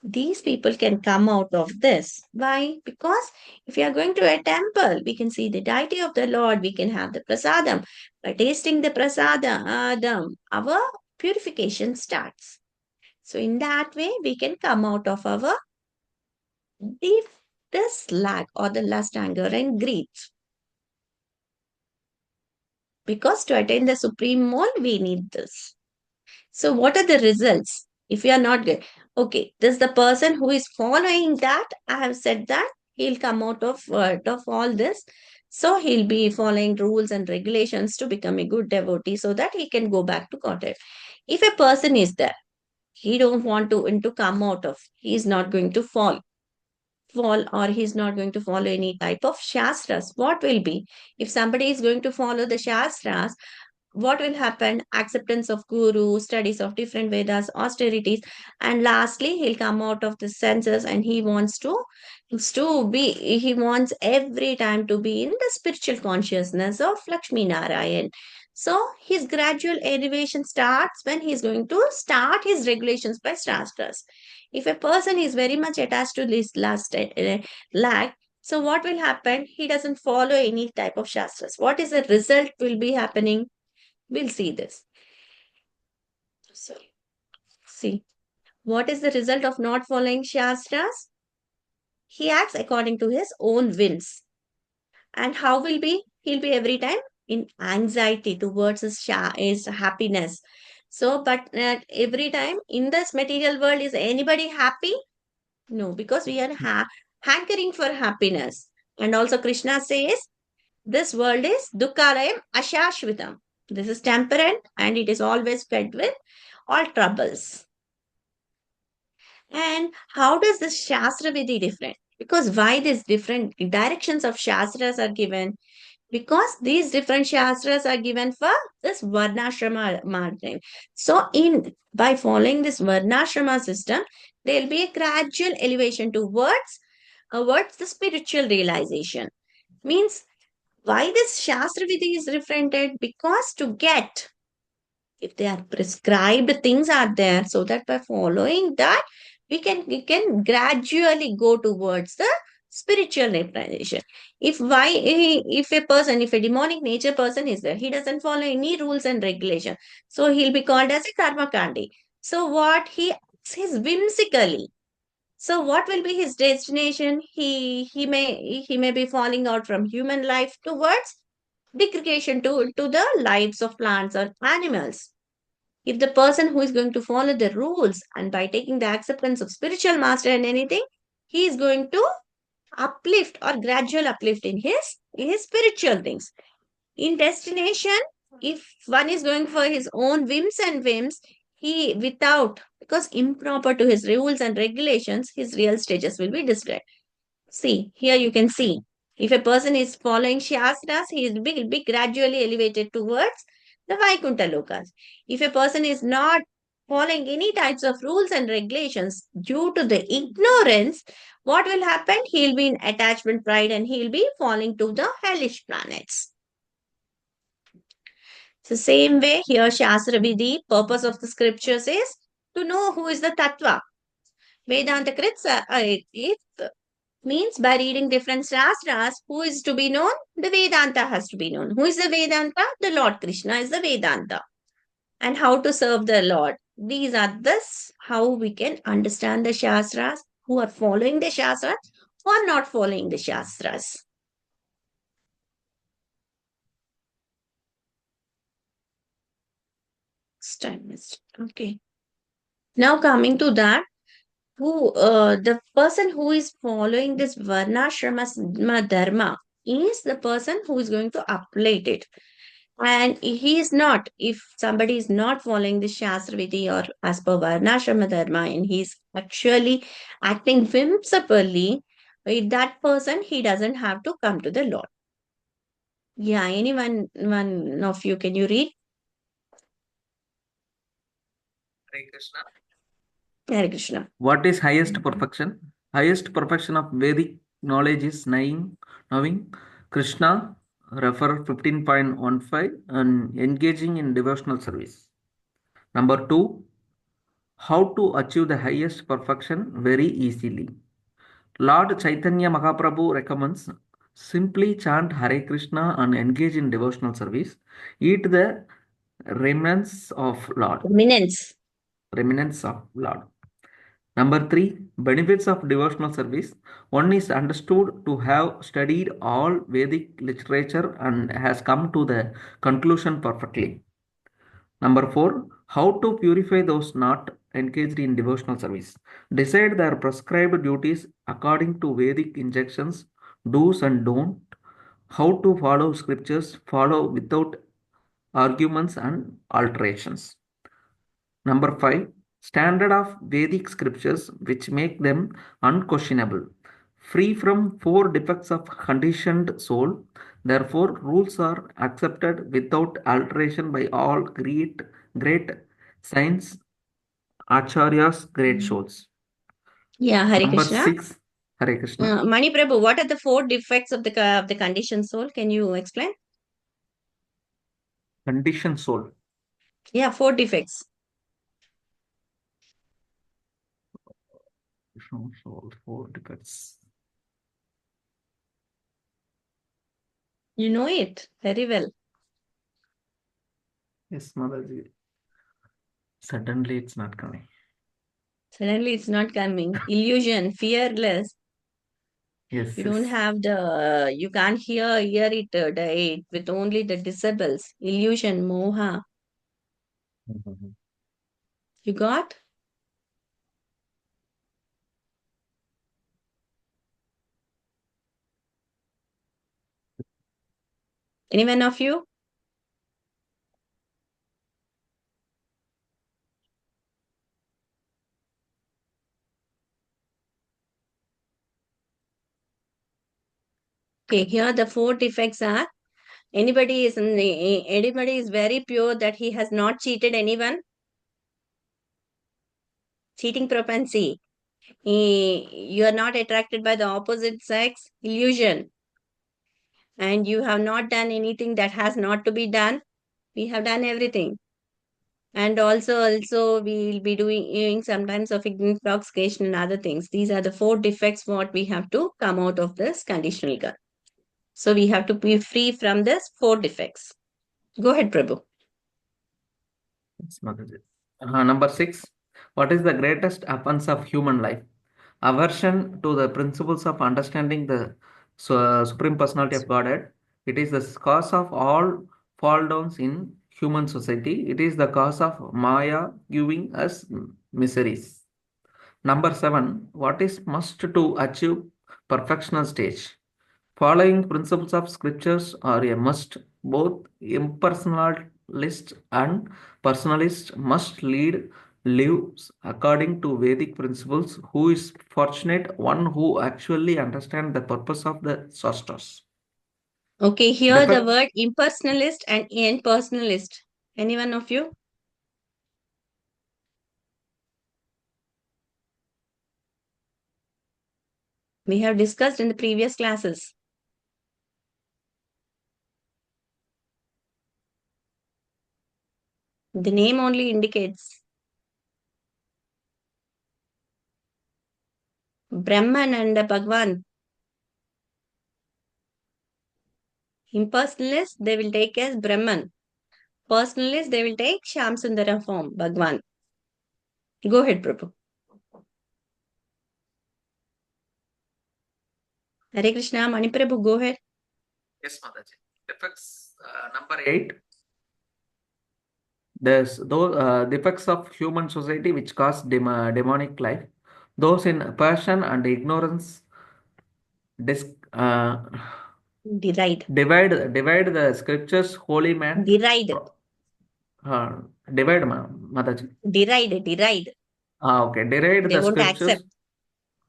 these people can come out of this. Why? Because if you are going to a temple, we can see the deity of the Lord, we can have the prasadam. By tasting the prasadam, our purification starts. So in that way, we can come out of our deep, this lack or the lust, anger, and greed. Because to attain the supreme mole, we need this. So, what are the results? If you are not good, okay, this the person who is following that. I have said that he'll come out of all this. So, he'll be following rules and regulations to become a good devotee so that he can go back to Godhead. If a person is there, he don't want to come out of, he is not going to fall, or he's not going to follow any type of shastras. What will be? If somebody is going to follow the shastras, what will happen? Acceptance of guru, studies of different Vedas, austerities, and lastly, he'll come out of the senses and he wants every time to be in the spiritual consciousness of Lakshmi Narayan. So his gradual elevation starts when he's going to start his regulations by shastras. If a person is very much attached to this last lack, so what will happen? He doesn't follow any type of shastras. What is the result will be happening? We'll see this. Sorry. See, what is the result of not following Shastras? He acts according to his own whims. And how will be? He'll be every time in anxiety towards his happiness. So, but every time in this material world, is anybody happy? No, because we are hankering for happiness. And also Krishna says, this world is dukkhalayam ashashvitam. This is temperate and it is always fed with all troubles. And how does this Shastra Vidhi different? Because why these different directions of Shastras are given? Because these different Shastras are given for this Varnashrama margin. So by following this Varnashrama system, there will be a gradual elevation towards the spiritual realization. Means Why this Shastra Vidhi is referended? Because to get, if they are prescribed things are there, so that by following that, we can gradually go towards the spiritual realization. If a person, if a demonic nature person is there, he doesn't follow any rules and regulation, so he'll be called as a karma kandi. So what he acts is whimsically. So what will be his destination? He may be falling out from human life towards degradation to the lives of plants or animals. If the person who is going to follow the rules and by taking the acceptance of spiritual master and anything, he is going to uplift or gradual uplift in his spiritual things. In destination, if one is going for his own whims, he without, because improper to his rules and regulations, his real stages will be described. See, here you can see. If a person is following Shastras, will be gradually elevated towards the Vaikuntha Lokas. If a person is not following any types of rules and regulations due to the ignorance, what will happen? He'll be in attachment pride and he'll be falling to the hellish planets. So same way here Shastra Vidhi, purpose of the scriptures is to know who is the Tattva. Vedanta Kritsa, it means by reading different shastras, who is to be known? The Vedanta has to be known. Who is the Vedanta? The Lord Krishna is the Vedanta. And how to serve the Lord. These are this how we can understand the shastras, who are following the shastras or not following the shastras. Time is okay. Now coming to that, the person who is following this varnashrama dharma is the person who is going to uplift it. And he is not, if somebody is not following the Shastra Vidhi or as per Varnashrama Dharma and he's actually acting whimsically, with that person, he doesn't have to come to the Lord. Yeah, one of you, can you read? Hare Krishna. Hare Krishna. What is highest perfection? Highest perfection of Vedic knowledge is knowing Krishna, refer 15.15, and engaging in devotional service. Number 2, how to achieve the highest perfection very easily. Lord Chaitanya Mahaprabhu recommends simply chant Hare Krishna and engage in devotional service. Eat the remnants of Lord. Remnants of Lord. Number 3, benefits of devotional service. One is understood to have studied all Vedic literature and has come to the conclusion perfectly. Number 4, how to purify those not engaged in devotional service. Decide their prescribed duties according to Vedic injunctions, do's and don't. How to follow scriptures, follow without arguments and alterations. Number 5, standard of Vedic scriptures which make them unquestionable, free from 4 defects of conditioned soul. Therefore, rules are accepted without alteration by all great saints, acharyas, great souls. Yeah, Hare Number Krishna. 6, Hare Krishna. Mani Prabhu, what are the 4 defects of the conditioned soul? Can you explain? Conditioned soul. Yeah, 4 defects. Soul, 4 defects. You know it very well. Yes, Motherji. Suddenly it's not coming. Suddenly it's not coming. Illusion, fearless. Yes, You don't yes. have you can't hear it with only the disables. Illusion, moha. Mhm. You got? Anyone of you? Okay, here the 4 defects are anybody is very pure that he has not cheated anyone. Cheating propensity. You are not attracted by the opposite sex. Illusion. And you have not done anything that has not to be done. We have done everything. And also we'll be doing sometimes of intoxication and other things. These are the 4 defects what we have to come out of this conditional girl. So we have to be free from this 4 defects. Go ahead, Prabhu. Yes, Mataji. Number 6. What is the greatest offense of human life? Aversion to the principles of understanding the Supreme Personality of Godhead. It is the cause of all fall downs in human society. It is the cause of Maya giving us miseries. Number 7. What is must to achieve perfectional stage? Following principles of scriptures are a must. Both impersonalist and personalist must lead lives according to Vedic principles. Who is fortunate? One who actually understands the purpose of the shastras. Okay, here the Defect. word impersonalist and impersonalist. Any one of you? We have discussed in the previous classes. The name only indicates. Brahman and Bhagwan. Impersonalist, they will take as Brahman. Personalist, they will take Shyam Sundara form, Bhagwan. Go ahead, Prabhu. Hare Krishna, Mani Prabhu, go ahead. Yes, Mataji. Defects number 8. There's those defects of human society which cause demonic life. Those in passion and ignorance dis, uh, Deride. divide the scriptures, holy man. Deride. Uh, divide, Mataji. Deride. Okay, deride They the won't accept. scriptures.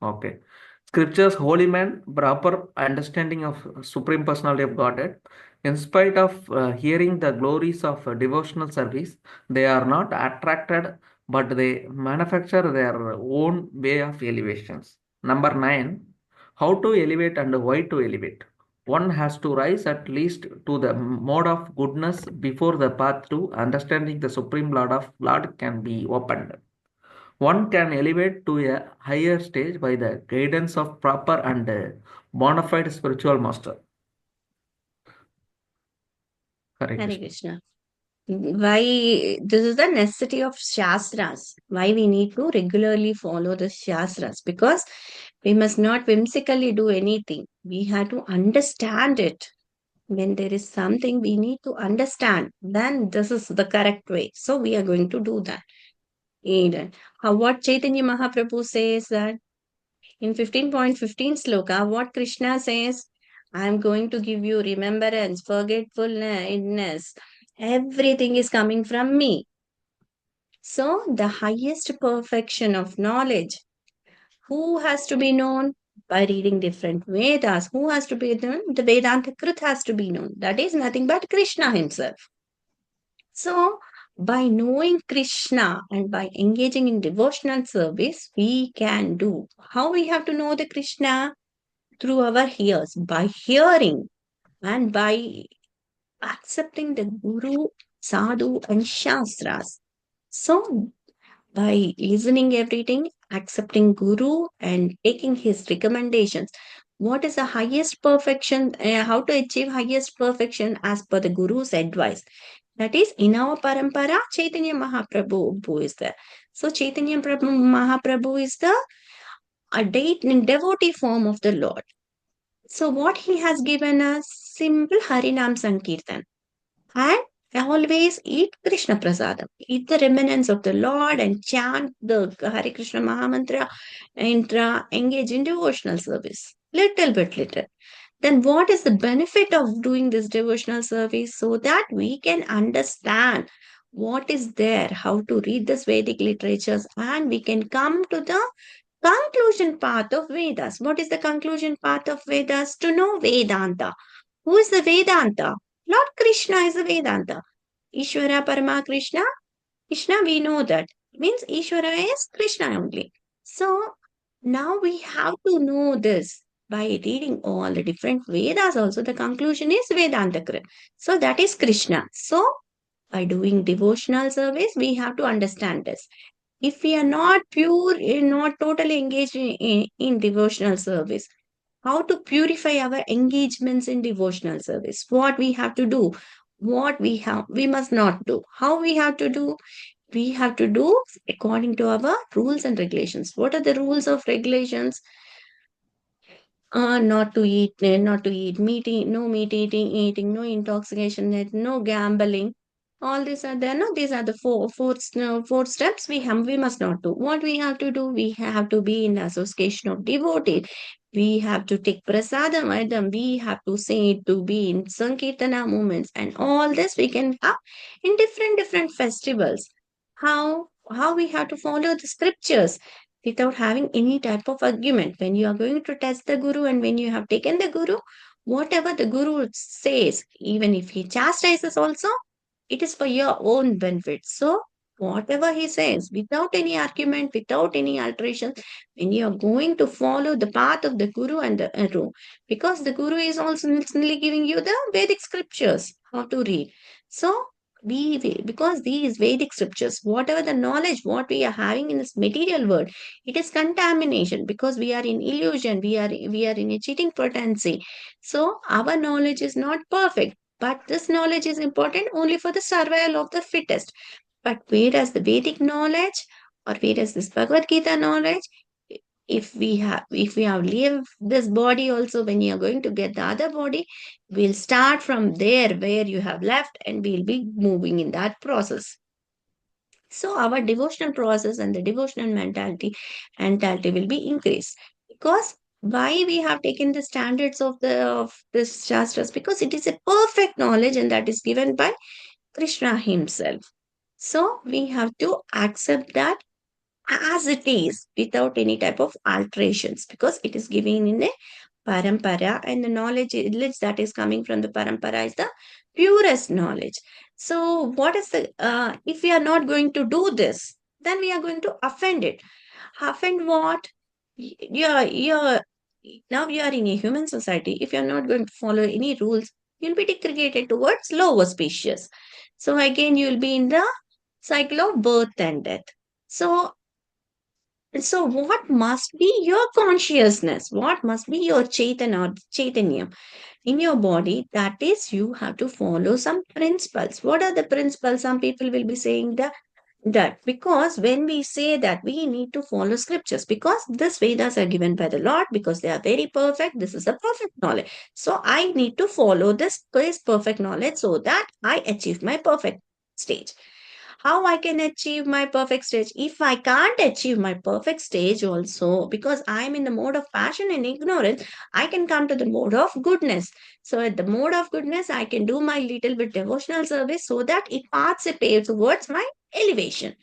Okay. Scriptures, holy man, proper understanding of Supreme Personality of Godhead. In spite of hearing the glories of devotional service, they are not attracted, but they manufacture their own way of elevations. Number 9. How to elevate and why to elevate. One has to rise at least to the mode of goodness before the path to understanding the Supreme Lord can be opened. One can elevate to a higher stage by the guidance of proper and bona fide spiritual master. Hare Hare Krishna. Krishna. Why this is the necessity of Shastras. Why we need to regularly follow the Shastras? Because we must not whimsically do anything. We have to understand it. When there is something we need to understand, then this is the correct way. So we are going to do that. And what Chaitanya Mahaprabhu says that in 15.15 sloka, what Krishna says, I am going to give you remembrance, forgetfulness. Everything is coming from me. So the highest perfection of knowledge, who has to be known? By reading different Vedas. Who has to be known? The Vedanta Krit has to be known. That is nothing but Krishna himself. So, by knowing Krishna and by engaging in devotional service, we can do. How we have to know the Krishna? Through our ears, by hearing and by accepting the Guru, Sadhu, and Shastras. So, by listening everything, accepting Guru, and taking his recommendations, what is the highest perfection? How to achieve highest perfection as per the Guru's advice? That is, in our parampara, Chaitanya Mahaprabhu is there. So, Chaitanya Mahaprabhu is the devotee form of the Lord. So, what he has given us simple Harinam Sankirtan. And always eat Krishna Prasadam. Eat the remnants of the Lord and chant the Hare Krishna Mahamantra and engage in devotional service. Little. Then what is the benefit of doing this devotional service? So that we can understand what is there, how to read this Vedic literatures, and we can come to the conclusion path of Vedas. What is the conclusion path of Vedas? To know Vedanta. Who is the Vedanta? Lord Krishna is the Vedanta. Ishvara Parama Krishna. Krishna, we know that. Means Ishvara is Krishna only. So now we have to know this. by reading all the different Vedas also, the conclusion is Vedanta. So that is Krishna. So by doing devotional service, we have to understand this. If we are not pure, not totally engaged in devotional service, how to purify our engagements in devotional service? What we have to do? What we must not do? How we have to do? We have to do according to our rules and regulations. What are the rules of regulations? Not to eat meat, no meat eating, no intoxication, no gambling. All these are there. No, these are the four steps we must not do. What we have to do? We have to be in association of devotees. We have to take prasadam item. We have to say to be in sankirtana movements, and all this we can have in different festivals. How we have to follow the scriptures without having any type of argument. When you are going to test the Guru and when you have taken the Guru, whatever the Guru says, even if he chastises also, it is for your own benefit. So, whatever he says, without any argument, without any alterations, when you are going to follow the path of the Guru and the Guru, because the Guru is also instantly giving you the Vedic scriptures, how to read. So, because these Vedic scriptures, whatever the knowledge, what we are having in this material world, it is contamination because we are in illusion, we are in a cheating potency. So our knowledge is not perfect, but this knowledge is important only for the survival of the fittest. But whereas the Vedic knowledge or whereas this Bhagavad Gita knowledge, if we have lived this body also, when you are going to get the other body, we'll start from there where you have left and we'll be moving in that process. So our devotional process and the devotional mentality will be increased. Because why we have taken the standards of this shastras? Because it is a perfect knowledge and that is given by Krishna himself. So we have to accept that as it is without any type of alterations, because it is given in a parampara, and the knowledge that is coming from the parampara is the purest knowledge. So what is the if we are not going to do this, then we are going to offend it. Offend what? You're now you are in a human society. If you're not going to follow any rules, you'll be degraded towards lower species. So again you'll be in the cycle of birth and death. So what must be your consciousness? What must be your chaitanya in your body? That is, you have to follow some principles. What are the principles? Some people will be saying that because when we say that we need to follow scriptures, because this Vedas are given by the Lord, because they are very perfect, this is a perfect knowledge. So I need to follow this perfect knowledge so that I achieve my perfect stage. How I can achieve my perfect stage? If I can't achieve my perfect stage also, because I'm in the mode of passion and ignorance, I can come to the mode of goodness. So at the mode of goodness, I can do my little bit devotional service so that it participates towards my elevation.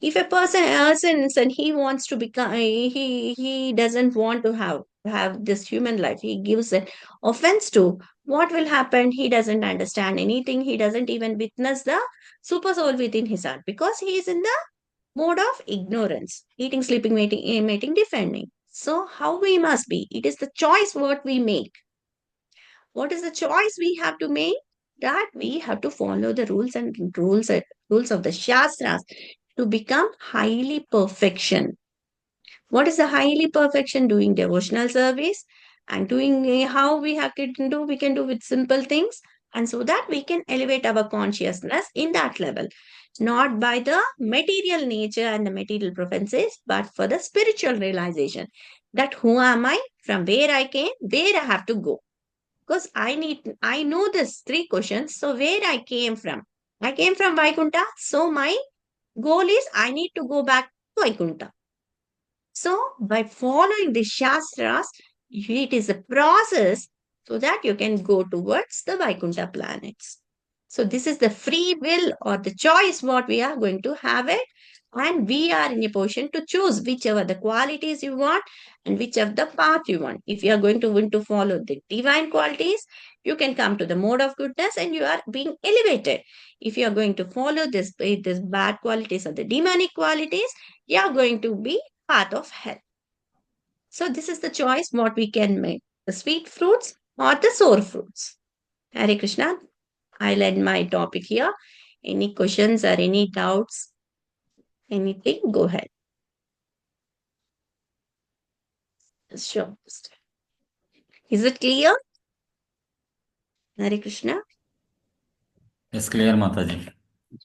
If a person sins and he wants to become, he doesn't want to have this human life, he gives an offense to, what will happen? He doesn't understand anything, he doesn't even witness the super soul within his heart, because he is in the mode of ignorance, eating, sleeping, mating, defending. So how we must be? It is the choice what we make. What is the choice we have to make? That we have to follow the rules of the Shastras to become highly perfection. What is the highly perfection? Doing devotional service and doing how we have to do, we can do with simple things, and so that we can elevate our consciousness in that level, not by the material nature and the material preferences, but for the spiritual realization that who am I, from where I came, where I have to go. Because I know this three questions. So where I came from? I came from Vaikuntha. So my goal is I need to go back to Vaikuntha. So by following the Shastras, it is a process so that you can go towards the Vaikuntha planets. So this is the free will or the choice what we are going to have it. And we are in a position to choose whichever the qualities you want and whichever the path you want. If you are going to want to follow the divine qualities, you can come to the mode of goodness and you are being elevated. If you are going to follow this bad qualities or the demonic qualities, you are going to be path of hell. So this is the choice what we can make, the sweet fruits or the sour fruits. Hare Krishna, I'll end my topic here. Any questions or any doubts? Anything? Go ahead. Sure. Is it clear? Hare Krishna? It's clear, Mataji.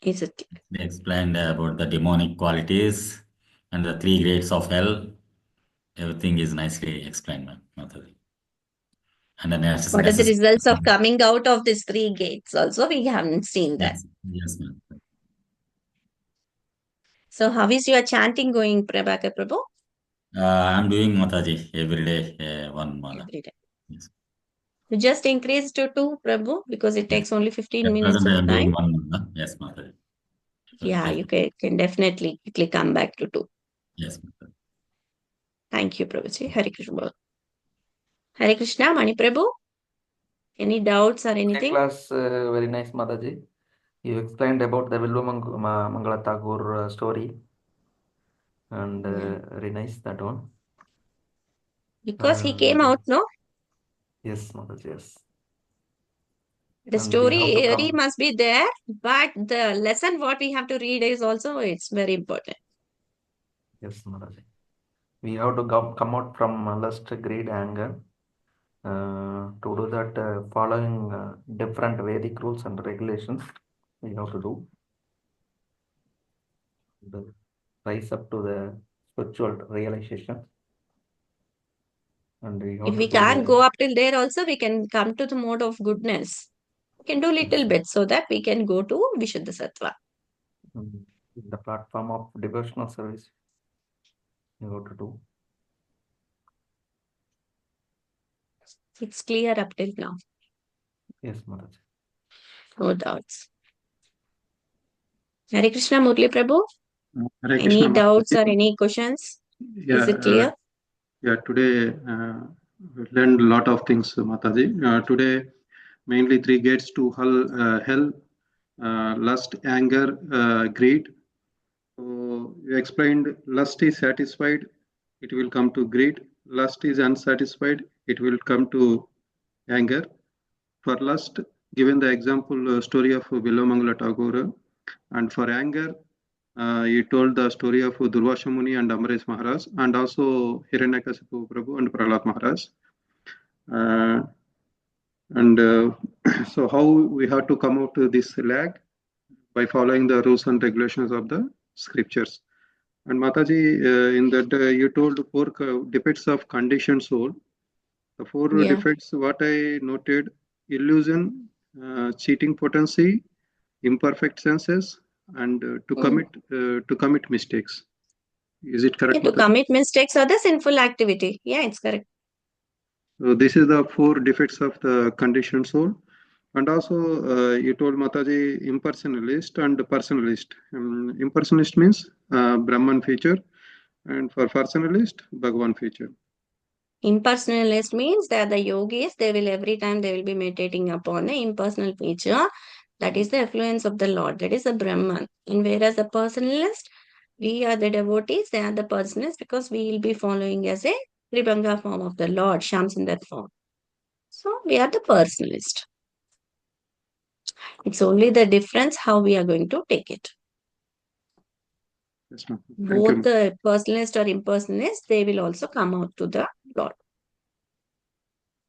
Is it clear? They explained about the demonic qualities and the 3 grades of hell. Everything is nicely explained, Mataji. And the What are the results of coming out of these 3 gates? Also, we haven't seen that. Yes, ma'am. So, how is your chanting going, Prabhakar Prabhu? I'm doing Mataji every day, one mala. Every day. Yes. You just increase to 2, Prabhu, because it takes only 15 At minutes present, of I'm doing time. 1 mala. Yes, Mataji. Yeah, you can definitely quickly come back to 2. Yes, Mataji. Thank you, Prabhuji. Hare Krishna. Hare Krishna, Mani Prabhu. Any doubts or anything? Class, very nice, Mataji. You explained about the Mangala Tagore story, and very nice that one. Because he came out, no? Yes, Mataji, yes. The story must be there, but the lesson what we have to read is also, it's very important. Yes, Mataji. We have to come out from lust, greed, anger. To do that, following different Vedic rules and regulations, we have to do. Rise up to the spiritual realization. And if we can't go up till there also, we can come to the mode of goodness. We can do little bit so that we can go to Vishuddha Sattva. The platform of devotional service, you have to do. It's clear up till now. Yes, Maharaj. No doubts. Hare Krishna, Murli Prabhu. Hare Any Krishna, doubts Mataji. or any questions? Yeah, Is it clear? Today we learned a lot of things, Mataji. Today, mainly 3 gates to hell, lust, anger, greed. So you explained lust is satisfied, it will come to greed. Lust is unsatisfied, it will come to anger. For lust, given the example story of Bilomangala Tagore, and for anger, he told the story of Durvasha Muni and Amresh Maharaj, and also Hiranyakasipu Prabhu and Prahlad Maharaj. So how we have to come out to this lag? By following the rules and regulations of the scriptures. And Mataji, in that you told 4 defects of conditioned soul. The 4 defects, what I noted: illusion, cheating potency, imperfect senses, and to commit mistakes. Is it correct? To commit mistakes or the sinful activity. Yeah, it's correct. So this is the 4 defects of the conditioned soul. And also, you told Mataji impersonalist and personalist. Impersonalist means Brahman feature, and for personalist, Bhagavan feature. Impersonalist means that the yogis, every time they will be meditating upon the impersonal feature. That is the influence of the Lord. That is the Brahman. And whereas the personalist, we are the devotees, they are the personalists, because we will be following as a Tribhanga form of the Lord, Shams in that form. So we are the personalist. It's only the difference how we are going to take it. Yes, both the personalist or impersonalist, they will also come out to the